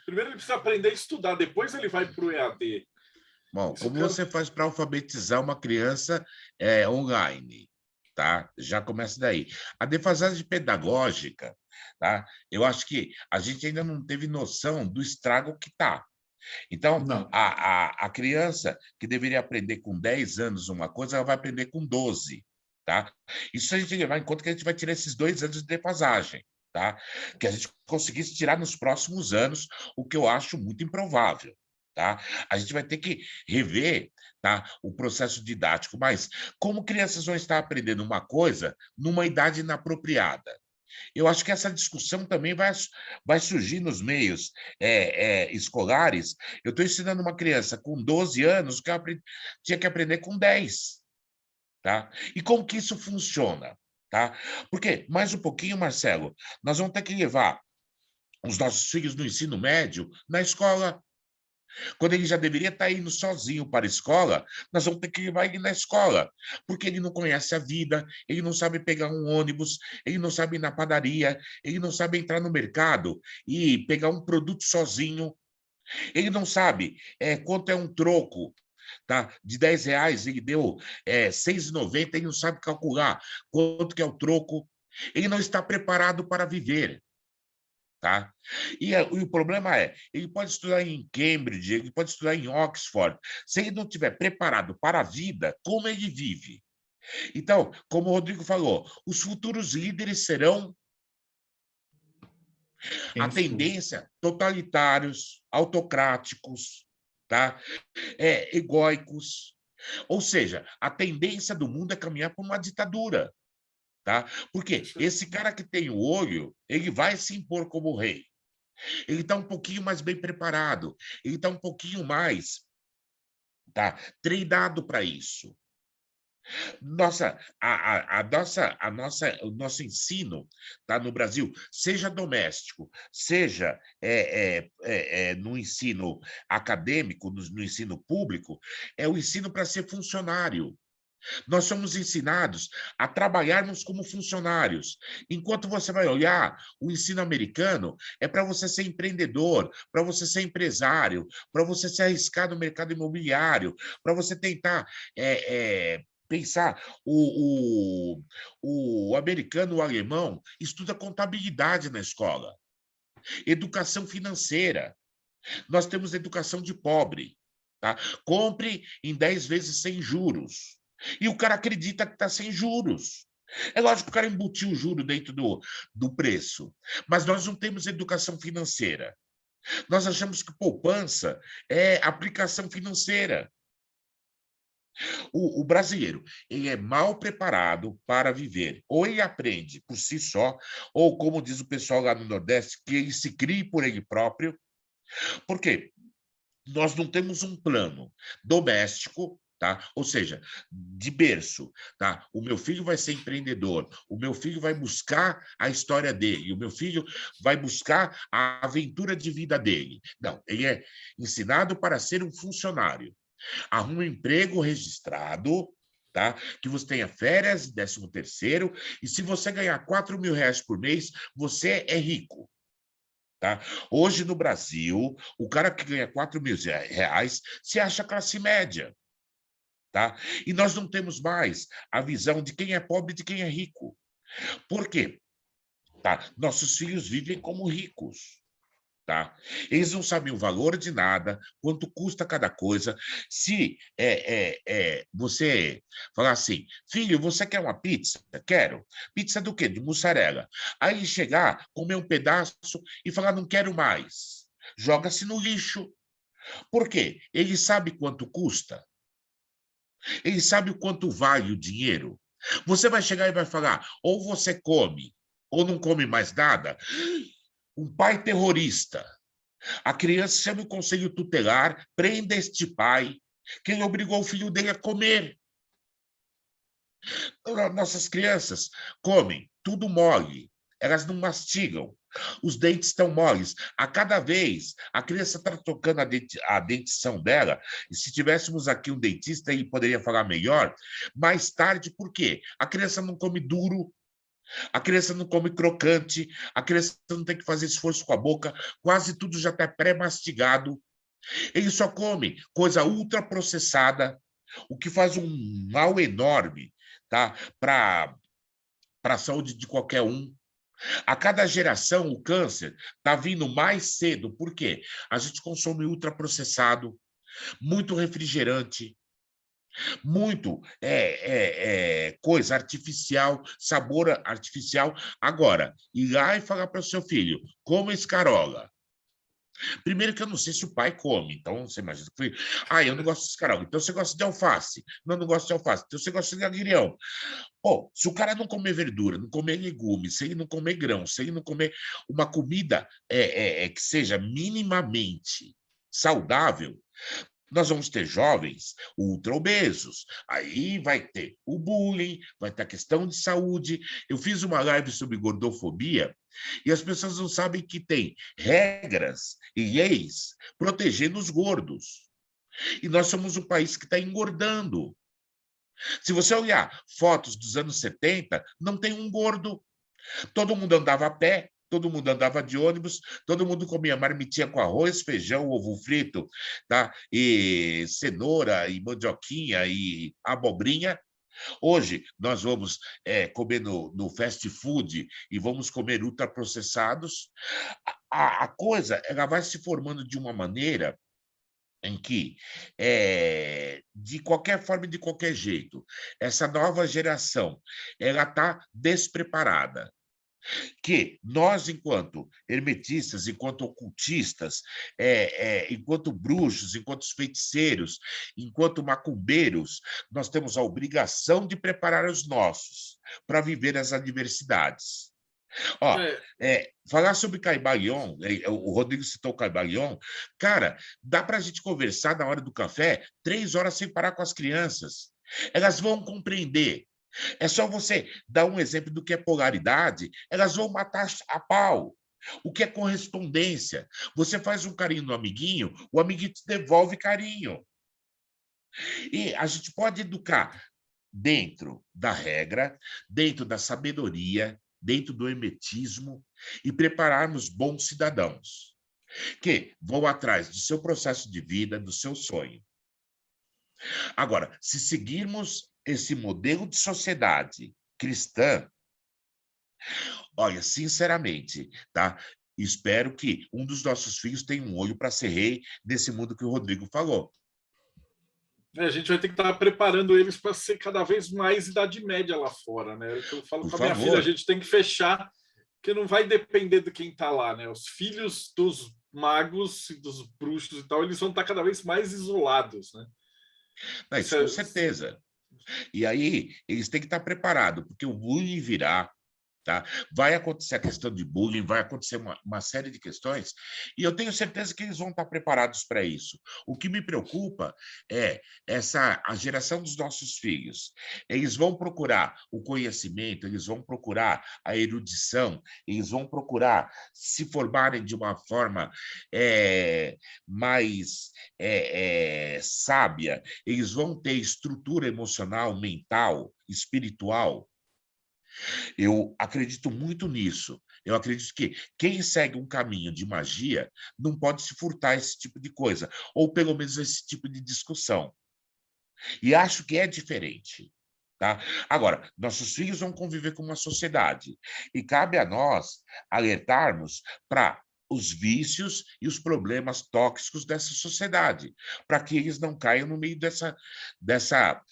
Primeiro ele precisa aprender a estudar, depois ele vai para o EAD. Bom, como você faz para alfabetizar uma criança online? Tá? Já começa daí. A defasagem pedagógica, tá? Eu acho que a gente ainda não teve noção do estrago que está. Então, a criança que deveria aprender com 10 anos uma coisa, ela vai aprender com 12. tá? Isso a gente tem que levar em conta que a gente vai tirar esses 2 anos de defasagem, tá? Que a gente conseguisse tirar nos próximos anos, o que eu acho muito improvável, tá? A gente vai ter que rever, tá, o processo didático, mas como crianças vão estar aprendendo uma coisa numa idade inapropriada? Eu acho que essa discussão também vai surgir nos meios escolares. Eu estou ensinando uma criança com 12 anos que tinha que aprender com 10. Tá? E como que isso funciona? Tá? Porque, mais um pouquinho, Marcelo, nós vamos ter que levar os nossos filhos no ensino médio na escola. Quando ele já deveria estar indo sozinho para a escola, nós vamos ter que levar ele na escola, porque ele não conhece a vida, ele não sabe pegar um ônibus, ele não sabe ir na padaria, ele não sabe entrar no mercado e pegar um produto sozinho, ele não sabe quanto é um troco. Tá? De R$ 10, ele deu R$ 6,90, ele não sabe calcular quanto que é o troco, ele não está preparado para viver. Tá? E o problema ele pode estudar em Cambridge, ele pode estudar em Oxford, se ele não estiver preparado para a vida, como ele vive? Então, como o Rodrigo falou, os futuros líderes serão a Quem sou? tendência totalitários, autocráticos, tá? Egóicos. Ou seja, a tendência do mundo é caminhar para uma ditadura. Tá? Porque esse cara que tem o olho, ele vai se impor como rei. Ele está um pouquinho mais bem preparado, ele está um pouquinho mais treinado para isso. O nosso ensino no Brasil, seja doméstico, seja no ensino acadêmico, no ensino público, é o ensino para ser funcionário. Nós somos ensinados a trabalharmos como funcionários. Enquanto você vai olhar, o ensino americano é para você ser empreendedor, para você ser empresário, para você se arriscar no mercado imobiliário, para você tentar pensar. O americano, o alemão, estuda contabilidade na escola, educação financeira. Nós temos educação de pobre. Tá? Compre em 10 vezes sem juros. E o cara acredita que está sem juros. É lógico que o cara embutiu o juro dentro do preço, mas nós não temos educação financeira. Nós achamos que poupança é aplicação financeira. O brasileiro, ele é mal preparado para viver. Ou ele aprende por si só, ou, como diz o pessoal lá no Nordeste, que ele se crie por ele próprio. Por quê? Nós não temos um plano doméstico, tá? Ou seja, de berço, tá? O meu filho vai ser empreendedor, o meu filho vai buscar a história dele, o meu filho vai buscar a aventura de vida dele. Não, ele é ensinado para ser um funcionário. Arruma um emprego registrado, tá? Que você tenha férias, 13º, e se você ganhar R$ 4.000 por mês, você é rico. Tá? Hoje, no Brasil, o cara que ganha R$ 4.000 se acha classe média. Tá? E nós não temos mais a visão de quem é pobre e de quem é rico. Por quê? Tá? Nossos filhos vivem como ricos. Tá? Eles não sabem o valor de nada, quanto custa cada coisa. Se você falar assim, filho, você quer uma pizza? Quero. Pizza do quê? De mussarela. Aí chegar, comer um pedaço e falar, não quero mais. Joga-se no lixo. Por quê? Ele sabe quanto custa. Ele sabe o quanto vale o dinheiro. Você vai chegar e vai falar, ou você come, ou não come mais nada. Um pai terrorista. A criança chama o conselho tutelar, prenda este pai, que ele obrigou o filho dele a comer. Nossas crianças comem tudo mole, elas não mastigam, os dentes estão moles. A cada vez, a criança está tocando a dentição dela, e se tivéssemos aqui um dentista, ele poderia falar melhor, mais tarde, por quê? A criança não come duro, a criança não come crocante, a criança não tem que fazer esforço com a boca, quase tudo já está pré-mastigado. Ele só come coisa ultraprocessada, o que faz um mal enorme, tá? Para a saúde de qualquer um. A cada geração, o câncer está vindo mais cedo. Por quê? A gente consome ultraprocessado, muito refrigerante, Muito coisa artificial, sabor artificial. Agora, ir lá e falar para o seu filho, coma escarola. Primeiro que eu não sei se o pai come, então você imagina. Eu não gosto de escarola, então você gosta de alface. Não, não gosto de alface, então você gosta de agrião. Pô, se o cara não comer verdura, não comer legumes, se ele não comer grão, se ele não comer uma comida que seja minimamente saudável, nós vamos ter jovens ultra-obesos. Aí vai ter o bullying, vai ter a questão de saúde. Eu fiz uma live sobre gordofobia e as pessoas não sabem que tem regras e leis protegendo os gordos. E nós somos um país que está engordando. Se você olhar fotos dos anos 70, não tem um gordo. Todo mundo andava a pé, todo mundo andava de ônibus, todo mundo comia marmitinha com arroz, feijão, ovo frito, tá? E cenoura, e mandioquinha, e abobrinha. Hoje, nós vamos comer no fast food e vamos comer ultraprocessados. A coisa ela vai se formando de uma maneira em que, de qualquer forma e de qualquer jeito, essa nova geração ela está despreparada. Que nós, enquanto hermetistas, enquanto ocultistas, enquanto bruxos, enquanto feiticeiros, enquanto macumbeiros, nós temos a obrigação de preparar os nossos para viver as adversidades. Ó, É, falar sobre Caibalion, o Rodrigo citou o Caibalion, cara, dá para a gente conversar na hora do café 3 horas sem parar com as crianças. Elas vão compreender. É só você dar um exemplo do que é polaridade, elas vão matar a pau. O que é correspondência? Você faz um carinho no amiguinho, o amiguinho te devolve carinho. E a gente pode educar dentro da regra, dentro da sabedoria, dentro do hermetismo e prepararmos bons cidadãos que vão atrás do seu processo de vida, do seu sonho. Agora, se seguirmos esse modelo de sociedade cristã, olha, sinceramente, tá? Espero que um dos nossos filhos tenha um olho para ser rei nesse mundo que o Rodrigo falou. a gente vai ter que estar preparando eles para ser cada vez mais idade média lá fora, né? Eu falo Por com a minha filha, a favor. gente tem que fechar, porque não vai depender de quem está lá, né? Os filhos dos magos e dos bruxos e tal, eles vão estar cada vez mais isolados, né? Não, isso com certeza. E aí, eles têm que estar preparados, porque o bullying virá, tá? Vai acontecer a questão de bullying, vai acontecer uma série de questões, e eu tenho certeza que eles vão estar preparados para isso. O que me preocupa é a geração dos nossos filhos. Eles vão procurar o conhecimento, eles vão procurar a erudição, eles vão procurar se formarem de uma forma mais sábia, eles vão ter estrutura emocional, mental, espiritual. Eu acredito muito nisso. Eu acredito que quem segue um caminho de magia não pode se furtar esse tipo de coisa, ou pelo menos esse tipo de discussão. E acho que é diferente. Tá? Agora, nossos filhos vão conviver com uma sociedade e cabe a nós alertarmos para os vícios e os problemas tóxicos dessa sociedade, para que eles não caiam no meio dessa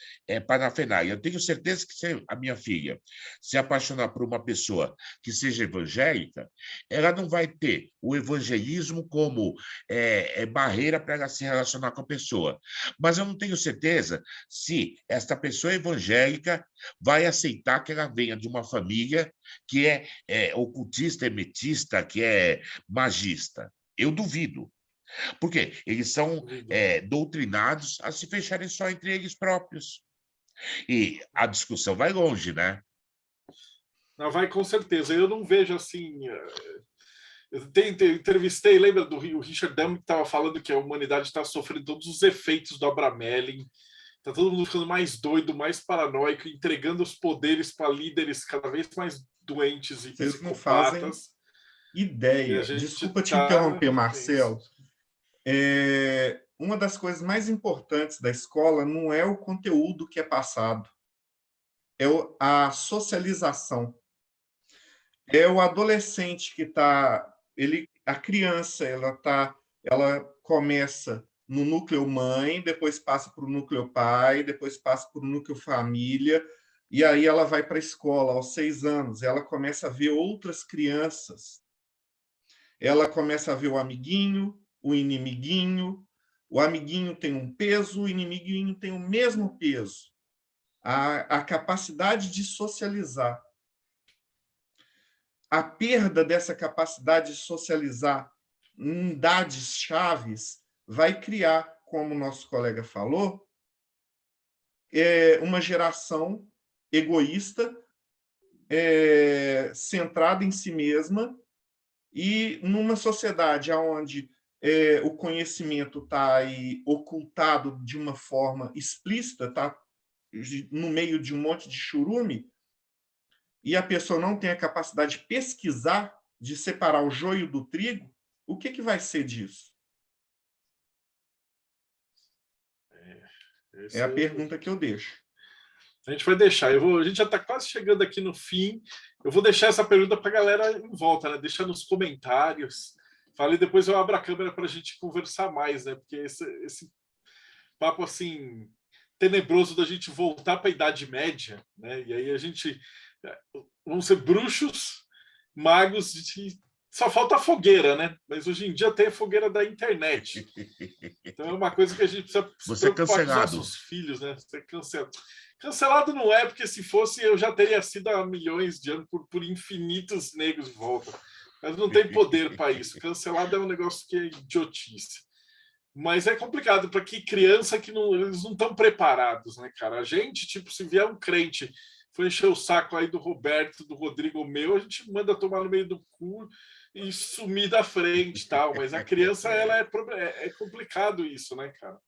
parafernália. Eu tenho certeza que se a minha filha se apaixonar por uma pessoa que seja evangélica, ela não vai ter o evangelismo como barreira para ela se relacionar com a pessoa. Mas eu não tenho certeza se esta pessoa evangélica vai aceitar que ela venha de uma família que é ocultista, hermetista, que é magista. Eu duvido. Porque eles são doutrinados a se fecharem só entre eles próprios. E a discussão vai longe, né? Não, vai com certeza. Eu não vejo assim. Eu entrevistei, lembra do Richard Dam, que estava falando que a humanidade está sofrendo todos os efeitos do Abramelin. Está todo mundo ficando mais doido, mais paranoico, entregando os poderes para líderes cada vez mais doentes e Vocês não fazem psicopatas. E a ideia. gente Desculpa te está interromper, Marcelo. Uma das coisas mais importantes da escola não é o conteúdo que é passado, é a socialização. É o adolescente que está, a criança, ela começa no núcleo mãe, depois passa para o núcleo pai, depois passa para o núcleo família, e aí ela vai para a escola aos 6 anos, ela começa a ver outras crianças, ela começa a ver o amiguinho, o inimiguinho, o amiguinho tem um peso, o inimiguinho tem o mesmo peso. A capacidade de socializar. A perda dessa capacidade de socializar em idades chaves vai criar, como o nosso colega falou, uma geração egoísta, centrada em si mesma, e numa sociedade onde o conhecimento está aí ocultado de uma forma explícita, está no meio de um monte de churume, e a pessoa não tem a capacidade de pesquisar, de separar o joio do trigo, o que vai ser disso? É a pergunta que eu deixo. A gente vai deixar. A gente já está quase chegando aqui no fim. Eu vou deixar essa pergunta para a galera em volta, né? Deixa nos comentários. Fala e depois eu abro a câmera para a gente conversar mais, né? Porque esse papo assim tenebroso da gente voltar para a Idade Média, né? E aí a gente vamos ser bruxos, magos, só falta a fogueira, né? Mas hoje em dia tem a fogueira da internet. Então é uma coisa que a gente precisa se preocupar com os nossos filhos, né? Ser cancelado. Cancelado não é, porque se fosse eu já teria sido há milhões de anos por infinitos negros em volta. Mas não tem poder para isso. Cancelado é um negócio que é idiotice. Mas é complicado para que criança que não, eles não estão preparados, né, cara? A gente, tipo, se vier um crente foi encher o saco aí do Roberto, do Rodrigo meu, a gente manda tomar no meio do cu e sumir da frente, tal. Mas a criança, ela é complicado isso, né, cara?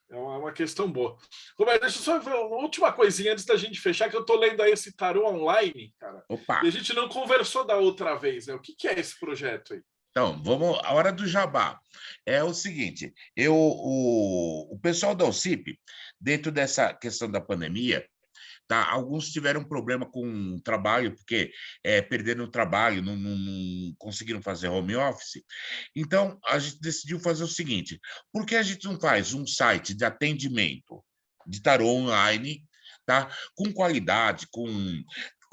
É uma questão boa. Roberto, deixa eu só ver uma última coisinha antes da gente fechar, que eu tô lendo aí esse tarô online, cara. Opa. E a gente não conversou da outra vez, né? O que é esse projeto aí? Então, vamos a hora do jabá. É o seguinte, o pessoal da OCIP, dentro dessa questão da pandemia, tá, alguns tiveram problema com o trabalho, porque perderam o trabalho, não conseguiram fazer home office. Então, a gente decidiu fazer o seguinte, por que a gente não faz um site de atendimento de tarô online, tá, com qualidade, com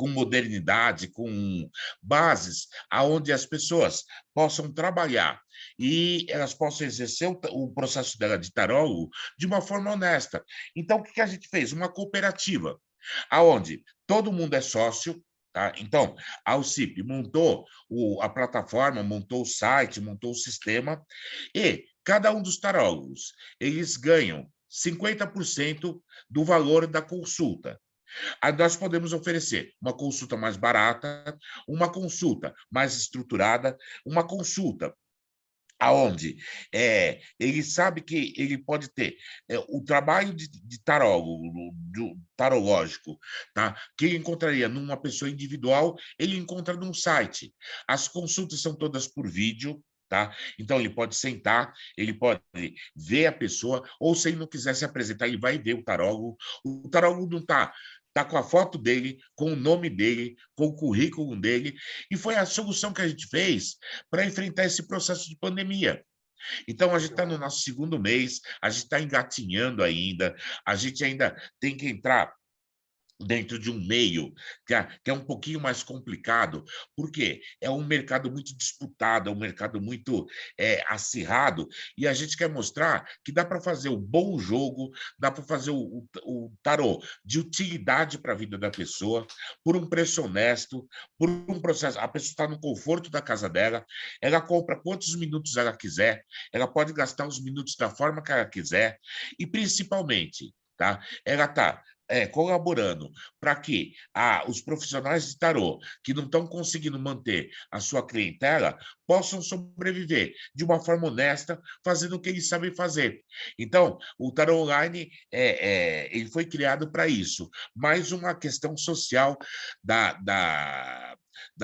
modernidade, com bases aonde as pessoas possam trabalhar e elas possam exercer o processo dela de tarólogo de uma forma honesta. Então, o que a gente fez? Uma cooperativa, aonde todo mundo é sócio, tá? Então, a OCIP montou a plataforma, montou o site, montou o sistema, e cada um dos tarólogos, eles ganham 50% do valor da consulta. Aí nós podemos oferecer uma consulta mais barata, uma consulta mais estruturada, uma consulta aonde ele sabe que ele pode ter o trabalho de tarólogo, tarológico, tá? Que ele encontraria numa pessoa individual, ele encontra num site. As consultas são todas por vídeo, tá? Então ele pode sentar, ele pode ver a pessoa, ou se ele não quiser se apresentar, ele vai ver o tarólogo. O tarólogo não está com a foto dele, com o nome dele, com o currículo dele, e foi a solução que a gente fez para enfrentar esse processo de pandemia. Então, a gente está no nosso segundo mês, a gente está engatinhando ainda, a gente ainda tem que entrar dentro de um meio que é um pouquinho mais complicado, porque é um mercado muito disputado, é um mercado muito acirrado, e a gente quer mostrar que dá para fazer o bom jogo, dá para fazer o tarô de utilidade para a vida da pessoa, por um preço honesto, por um processo. A pessoa está no conforto da casa dela, ela compra quantos minutos ela quiser, ela pode gastar os minutos da forma que ela quiser, e principalmente, tá? Ela está colaborando para que os profissionais de tarô que não estão conseguindo manter a sua clientela possam sobreviver de uma forma honesta, fazendo o que eles sabem fazer. Então, o tarô online ele foi criado para isso. Mais uma questão social da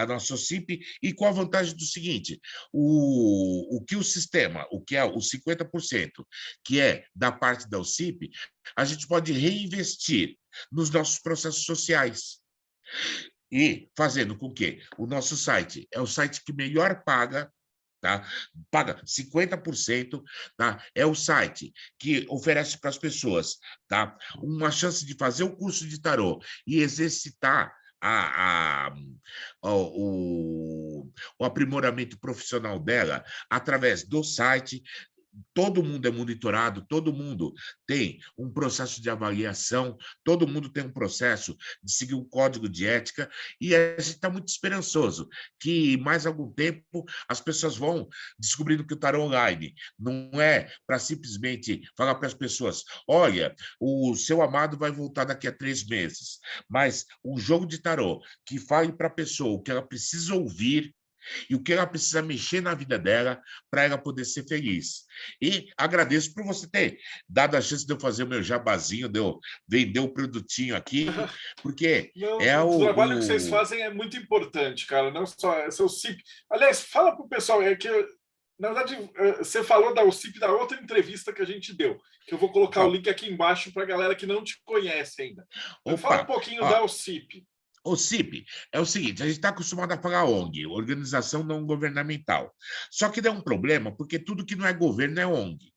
nossa OCIP, e com a vantagem do seguinte, o que o sistema, o que é os 50%, que é da parte da OCIP, a gente pode reinvestir nos nossos processos sociais. E fazendo com que o nosso site é o site que melhor paga, tá? Paga 50%, tá? É o site que oferece para as pessoas, tá? Uma chance de fazer o curso de tarô e exercitar o aprimoramento profissional dela através do site. Todo mundo é monitorado, todo mundo tem um processo de avaliação, todo mundo tem um processo de seguir um código de ética, e a gente está muito esperançoso que, mais algum tempo, as pessoas vão descobrindo que o tarô online não é para simplesmente falar para as pessoas: olha, o seu amado vai voltar daqui a 3 meses, mas um jogo de tarô que fale para a pessoa o que ela precisa ouvir e o que ela precisa mexer na vida dela para ela poder ser feliz. E agradeço por você ter dado a chance de eu fazer o meu jabazinho, de eu vender o produtinho aqui, porque Não, é o trabalho que vocês o... fazem é muito importante, cara. Não só é seu CIP. Aliás, fala para o pessoal, é que, na verdade, você falou da UCIP da outra entrevista que a gente deu, que eu vou colocar o Qual? link aqui embaixo para a galera que não te conhece ainda. Fala um Opa, pouquinho ó, da UCIP. o CIP é o seguinte: a gente está acostumado a falar ONG, Organização Não Governamental. Só que dá um problema, porque tudo que não é governo é ONG.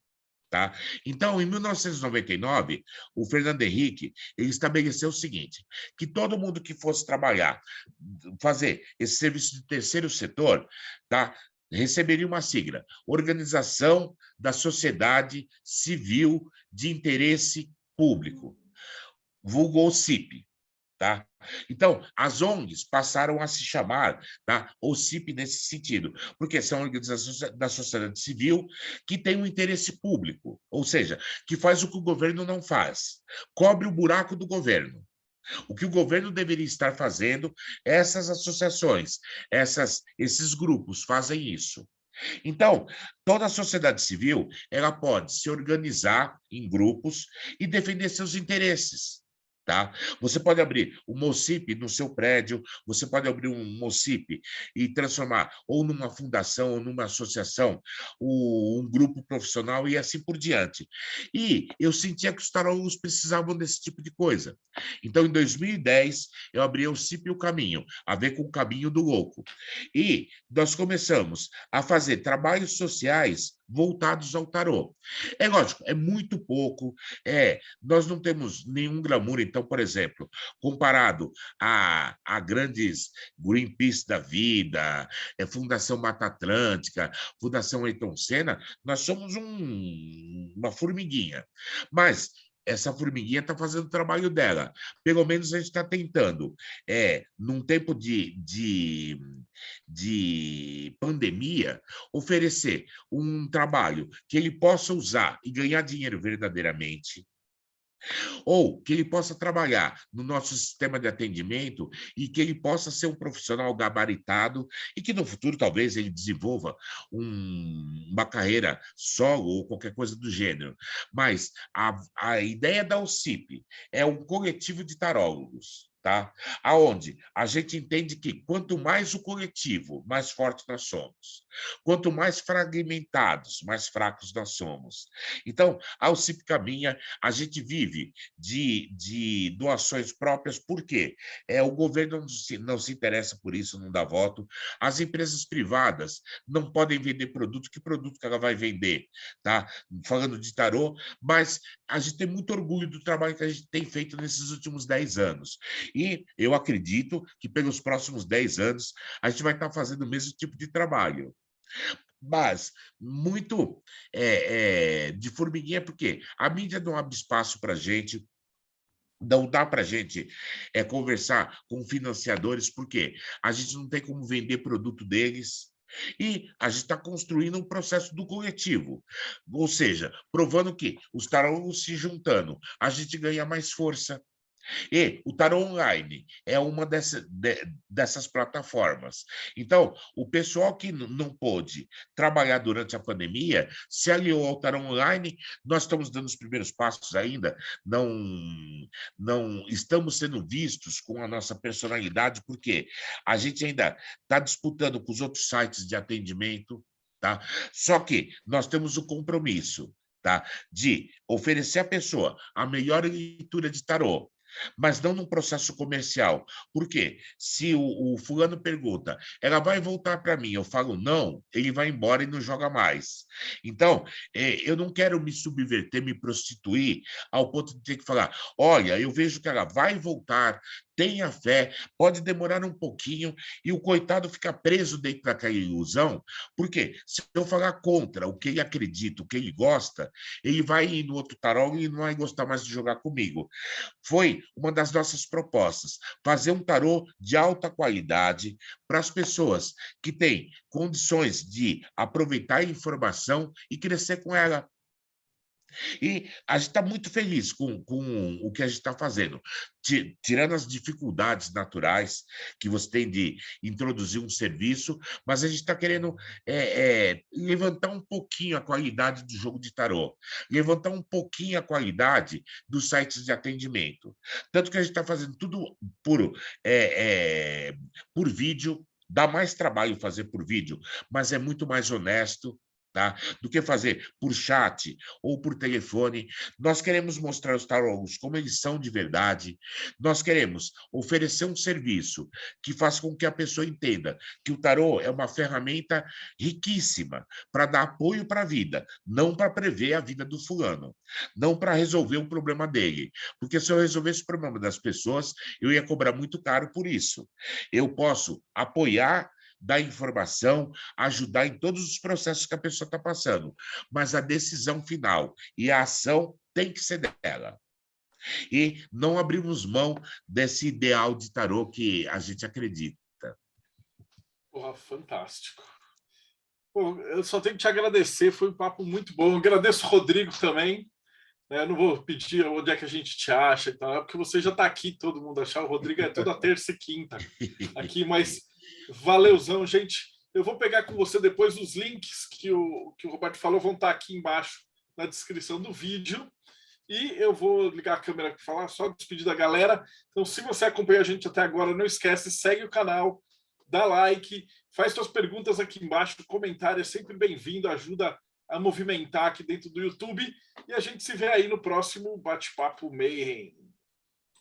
Tá? Então, em 1999, o Fernando Henrique ele estabeleceu o seguinte: que todo mundo que fosse trabalhar, fazer esse serviço de terceiro setor, tá? Receberia uma sigla: Organização da Sociedade Civil de Interesse Público, vulgo CIP. Tá? Então, as ONGs passaram a se chamar, tá, OCIP nesse sentido, porque são organizações da sociedade civil que têm um interesse público, ou seja, que faz o que o governo não faz, cobre o buraco do governo. O que o governo deveria estar fazendo, essas associações, esses grupos fazem isso. Então, toda a sociedade civil ela pode se organizar em grupos e defender seus interesses. Tá? Você pode abrir um MOCIP no seu prédio, você pode abrir um MOCIP e transformar ou numa fundação ou numa associação, um grupo profissional e assim por diante. E eu sentia que os tarólogos precisavam desse tipo de coisa. Então, em 2010, eu abri o CIP e o Caminho, a ver com o Caminho do Louco. E nós começamos a fazer trabalhos sociais voltados ao tarô. É lógico, é muito pouco, nós não temos nenhum glamour. Então, por exemplo, comparado a grandes Greenpeace da vida, Fundação Mata Atlântica, Fundação Ayrton Senna, nós somos uma formiguinha. Mas essa formiguinha está fazendo o trabalho dela. Pelo menos a gente está tentando, num tempo de pandemia, oferecer um trabalho que ele possa usar e ganhar dinheiro verdadeiramente, ou que ele possa trabalhar no nosso sistema de atendimento e que ele possa ser um profissional gabaritado e que no futuro talvez ele desenvolva uma carreira solo ou qualquer coisa do gênero. Mas a ideia da OCIP é um coletivo de tarólogos, tá? Aonde a gente entende que quanto mais o coletivo, mais forte nós somos. Quanto mais fragmentados, mais fracos nós somos. Então, a OCIP caminha, a gente vive de doações próprias, por quê? O governo não se interessa por isso, não dá voto. As empresas privadas não podem vender produto, que produto que ela vai vender? Tá? Falando de tarô, mas a gente tem muito orgulho do trabalho que a gente tem feito nesses últimos 10 anos. E eu acredito que pelos próximos 10 anos a gente vai estar fazendo o mesmo tipo de trabalho. Mas muito de formiguinha, porque a mídia não abre espaço para a gente, não dá para a gente conversar com financiadores, porque a gente não tem como vender produto deles. E a gente está construindo um processo do coletivo, ou seja, provando que os tarólogos se juntando, a gente ganha mais força. E o Tarô Online é uma dessas plataformas. Então, o pessoal que não pôde trabalhar durante a pandemia se aliou ao Tarô Online. Nós estamos dando os primeiros passos ainda, não estamos sendo vistos com a nossa personalidade, porque a gente ainda está disputando com os outros sites de atendimento. Tá? Só que nós temos o compromisso, tá, de oferecer à pessoa a melhor leitura de tarô, mas não num processo comercial. Por quê? Se o fulano pergunta, ela vai voltar para mim, eu falo não, ele vai embora e não joga mais. Então, eu não quero me subverter, me prostituir, ao ponto de ter que falar, olha, eu vejo que ela vai voltar, tenha fé, pode demorar um pouquinho, e o coitado fica preso dentro daquela ilusão, porque se eu falar contra o que ele acredita, o que ele gosta, ele vai ir no outro tarô e não vai gostar mais de jogar comigo. Foi uma das nossas propostas, fazer um tarô de alta qualidade para as pessoas que têm condições de aproveitar a informação e crescer com ela. E a gente está muito feliz com o que a gente está fazendo, tirando as dificuldades naturais que você tem de introduzir um serviço, mas a gente está querendo levantar um pouquinho a qualidade do jogo de tarô, levantar um pouquinho a qualidade dos sites de atendimento. Tanto que a gente está fazendo tudo por vídeo, dá mais trabalho fazer por vídeo, mas é muito mais honesto, tá? Do que fazer por chat ou por telefone. Nós queremos mostrar os tarólogos como eles são de verdade. Nós queremos oferecer um serviço que faça com que a pessoa entenda que o tarô é uma ferramenta riquíssima para dar apoio para a vida, não para prever a vida do fulano, não para resolver o problema dele. Porque se eu resolvesse o problema das pessoas, eu ia cobrar muito caro por isso. Eu posso apoiar, dar informação, ajudar em todos os processos que a pessoa está passando, mas a decisão final e a ação tem que ser dela. E não abrimos mão desse ideal de tarô que a gente acredita. Porra, fantástico. Pô, eu só tenho que te agradecer, foi um papo muito bom. Eu agradeço o Rodrigo também. Né? Eu não vou pedir onde é que a gente te acha e tal, porque você já está aqui, todo mundo achar. O Rodrigo é toda terça e quinta aqui, mas valeuzão, gente. Eu vou pegar com você depois os links que o Roberto falou, vão estar aqui embaixo na descrição do vídeo. E eu vou ligar a câmera para falar, só despedir da galera. Então, se você acompanha a gente até agora, não esquece, segue o canal, dá like, faz suas perguntas aqui embaixo, comentário é sempre bem-vindo, ajuda a movimentar aqui dentro do YouTube. E a gente se vê aí no próximo Bate-Papo Mayhem.